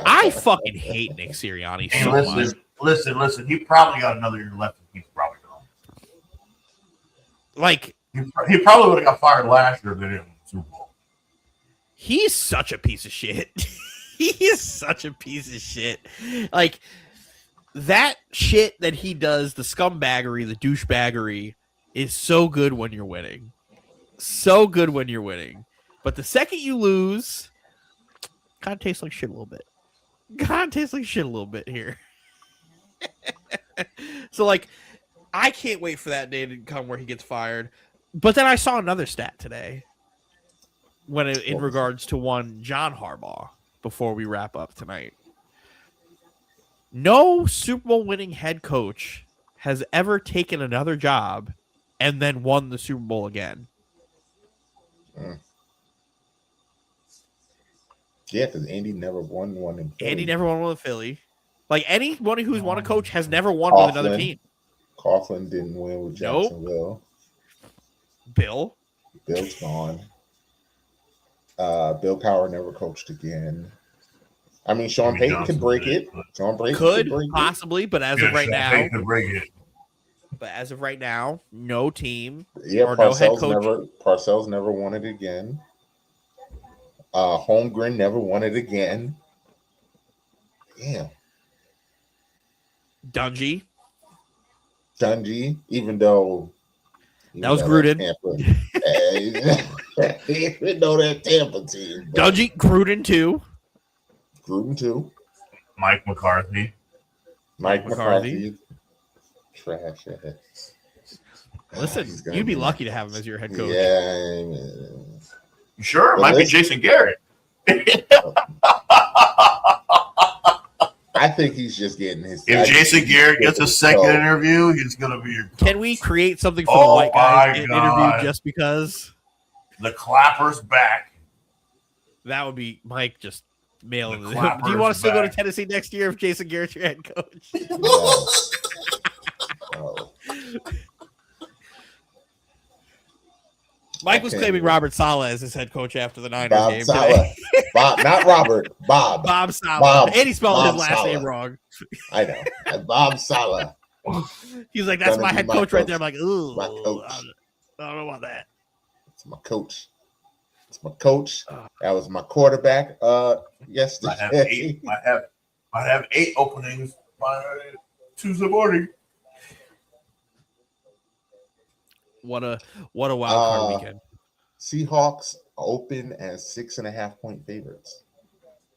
I fucking hate Nick Sirianni so much. Listen. He probably got another year left, and he's probably gone. Like, he probably would have got fired last year if they didn't win the Super Bowl. He's such a piece of shit. He is such a piece of shit. Like, that shit that he does, the scumbaggery, the douchebaggery, is so good when you're winning. So good when you're winning. But the second you lose, kind of tastes like shit a little bit. Here. So, like, I can't wait for that day to come where he gets fired. But then I saw another stat today in regards to one John Harbaugh before we wrap up tonight. No Super Bowl winning head coach has ever taken another job and then won the Super Bowl again. Yeah, because Andy never won one in Philly. Andy never won one with Philly. Like, anyone who's won a coach has never won with another team. Coughlin didn't win with Jacksonville. Nope. Bill's gone. Bill Cowher never coached again. I mean, Sean Payton could break it. Sean Payton could possibly, but as of right now, could break it. But as of right now, no team. Yeah, or no head coach. Parcells never won it again. Holmgren never won it again. Damn. Dungy. Even though That was Gruden. Even though that Tampa team. Dungy, Gruden too. Gruden too. Mike McCarthy. Mike McCarthy. Trash ass. Listen, you'd be lucky to have him as your head coach. Yeah. You sure? Well, Might be Jason Garrett. I think he's just getting his. If Jason Garrett gets a second interview, he's going to be your coach. Can we create something for the white guys to interview just because? The clapper's back. That would be Mike just mailing. The Do you clapper's want to still go to back. Tennessee next year if Jason Garrett's your head coach? Oh. Mike was claiming Robert Saleh as his head coach after the Niners Bob game. Saleh. Bob, not Robert. Bob. Bob Saleh. Bob. And he spelled Bob his last Saleh. name wrong. I know. Bob Saleh. He's like, that's Gonna my be head my coach right coach. there. I'm like, ooh, My coach. I don't know about that. It's my coach. It's my coach. That was my quarterback. Yesterday. I have 8 openings by Tuesday morning. What a wild card weekend Seahawks open as 6.5-point favorites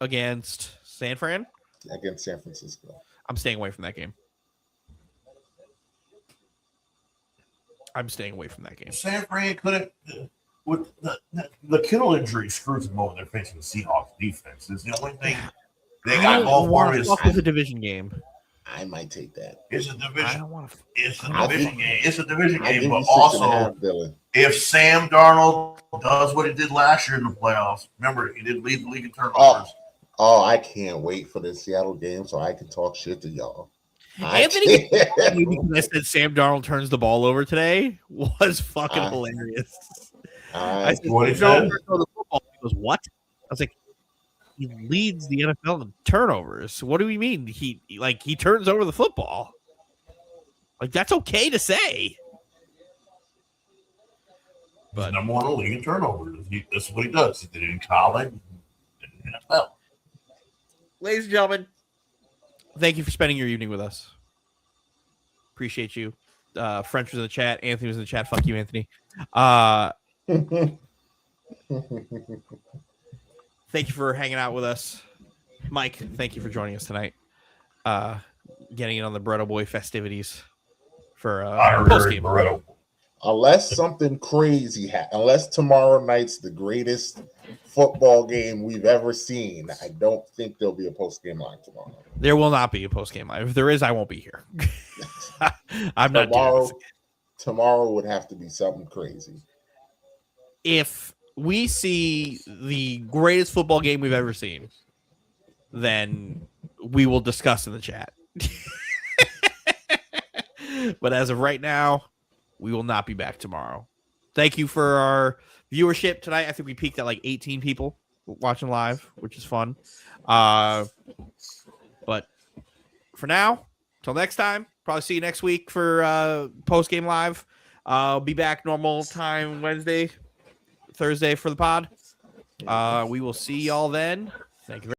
against San Fran. against San Francisco. I'm staying away from that game. I'm staying away from that game. San Fran couldn't with the Kittle injury screws them over. They're facing the Seahawks defense. It's the only thing they got going for them. It's a division game. I might take that. It's a I division. don't want to. It's a division game. It's a division I game, give but you also 6.5, Dylan. if Sam Darnold does what he did last year in the playoffs, remember he did lead the league in turnovers. Oh, I can't wait for the Seattle game so I can talk shit to y'all. Anthony, because I said Sam Darnold turns the ball over today was fucking hilarious. I said, What he Sam said? Darnold throw the football. He goes, what? I was like, he leads the NFL in turnovers. What do we mean? He turns over the football. Like, that's okay to say. But number one in the league in turnovers. That's what he does. He did it in college, in the NFL. Ladies and gentlemen, thank you for spending your evening with us. Appreciate you. French was in the chat. Anthony was in the chat. Fuck you, Anthony. Thank you for hanging out with us. Mike, thank you for joining us tonight. Getting in on the Bretto Boy festivities for post-game. Unless something crazy happens, unless tomorrow night's the greatest football game we've ever seen, I don't think there'll be a post-game live tomorrow. There will not be a post-game live. If there is, I won't be here. I'm not doing this. Tomorrow would have to be something crazy. If we see the greatest football game we've ever seen, then we will discuss in the chat. But as of right now, we will not be back tomorrow. Thank you for our viewership tonight. I think we peaked at like 18 people watching live, which is fun. But for now, till next time, probably see you next week for post-game live. I'll be back normal time Thursday for the pod. We will see y'all then. Thank you very much.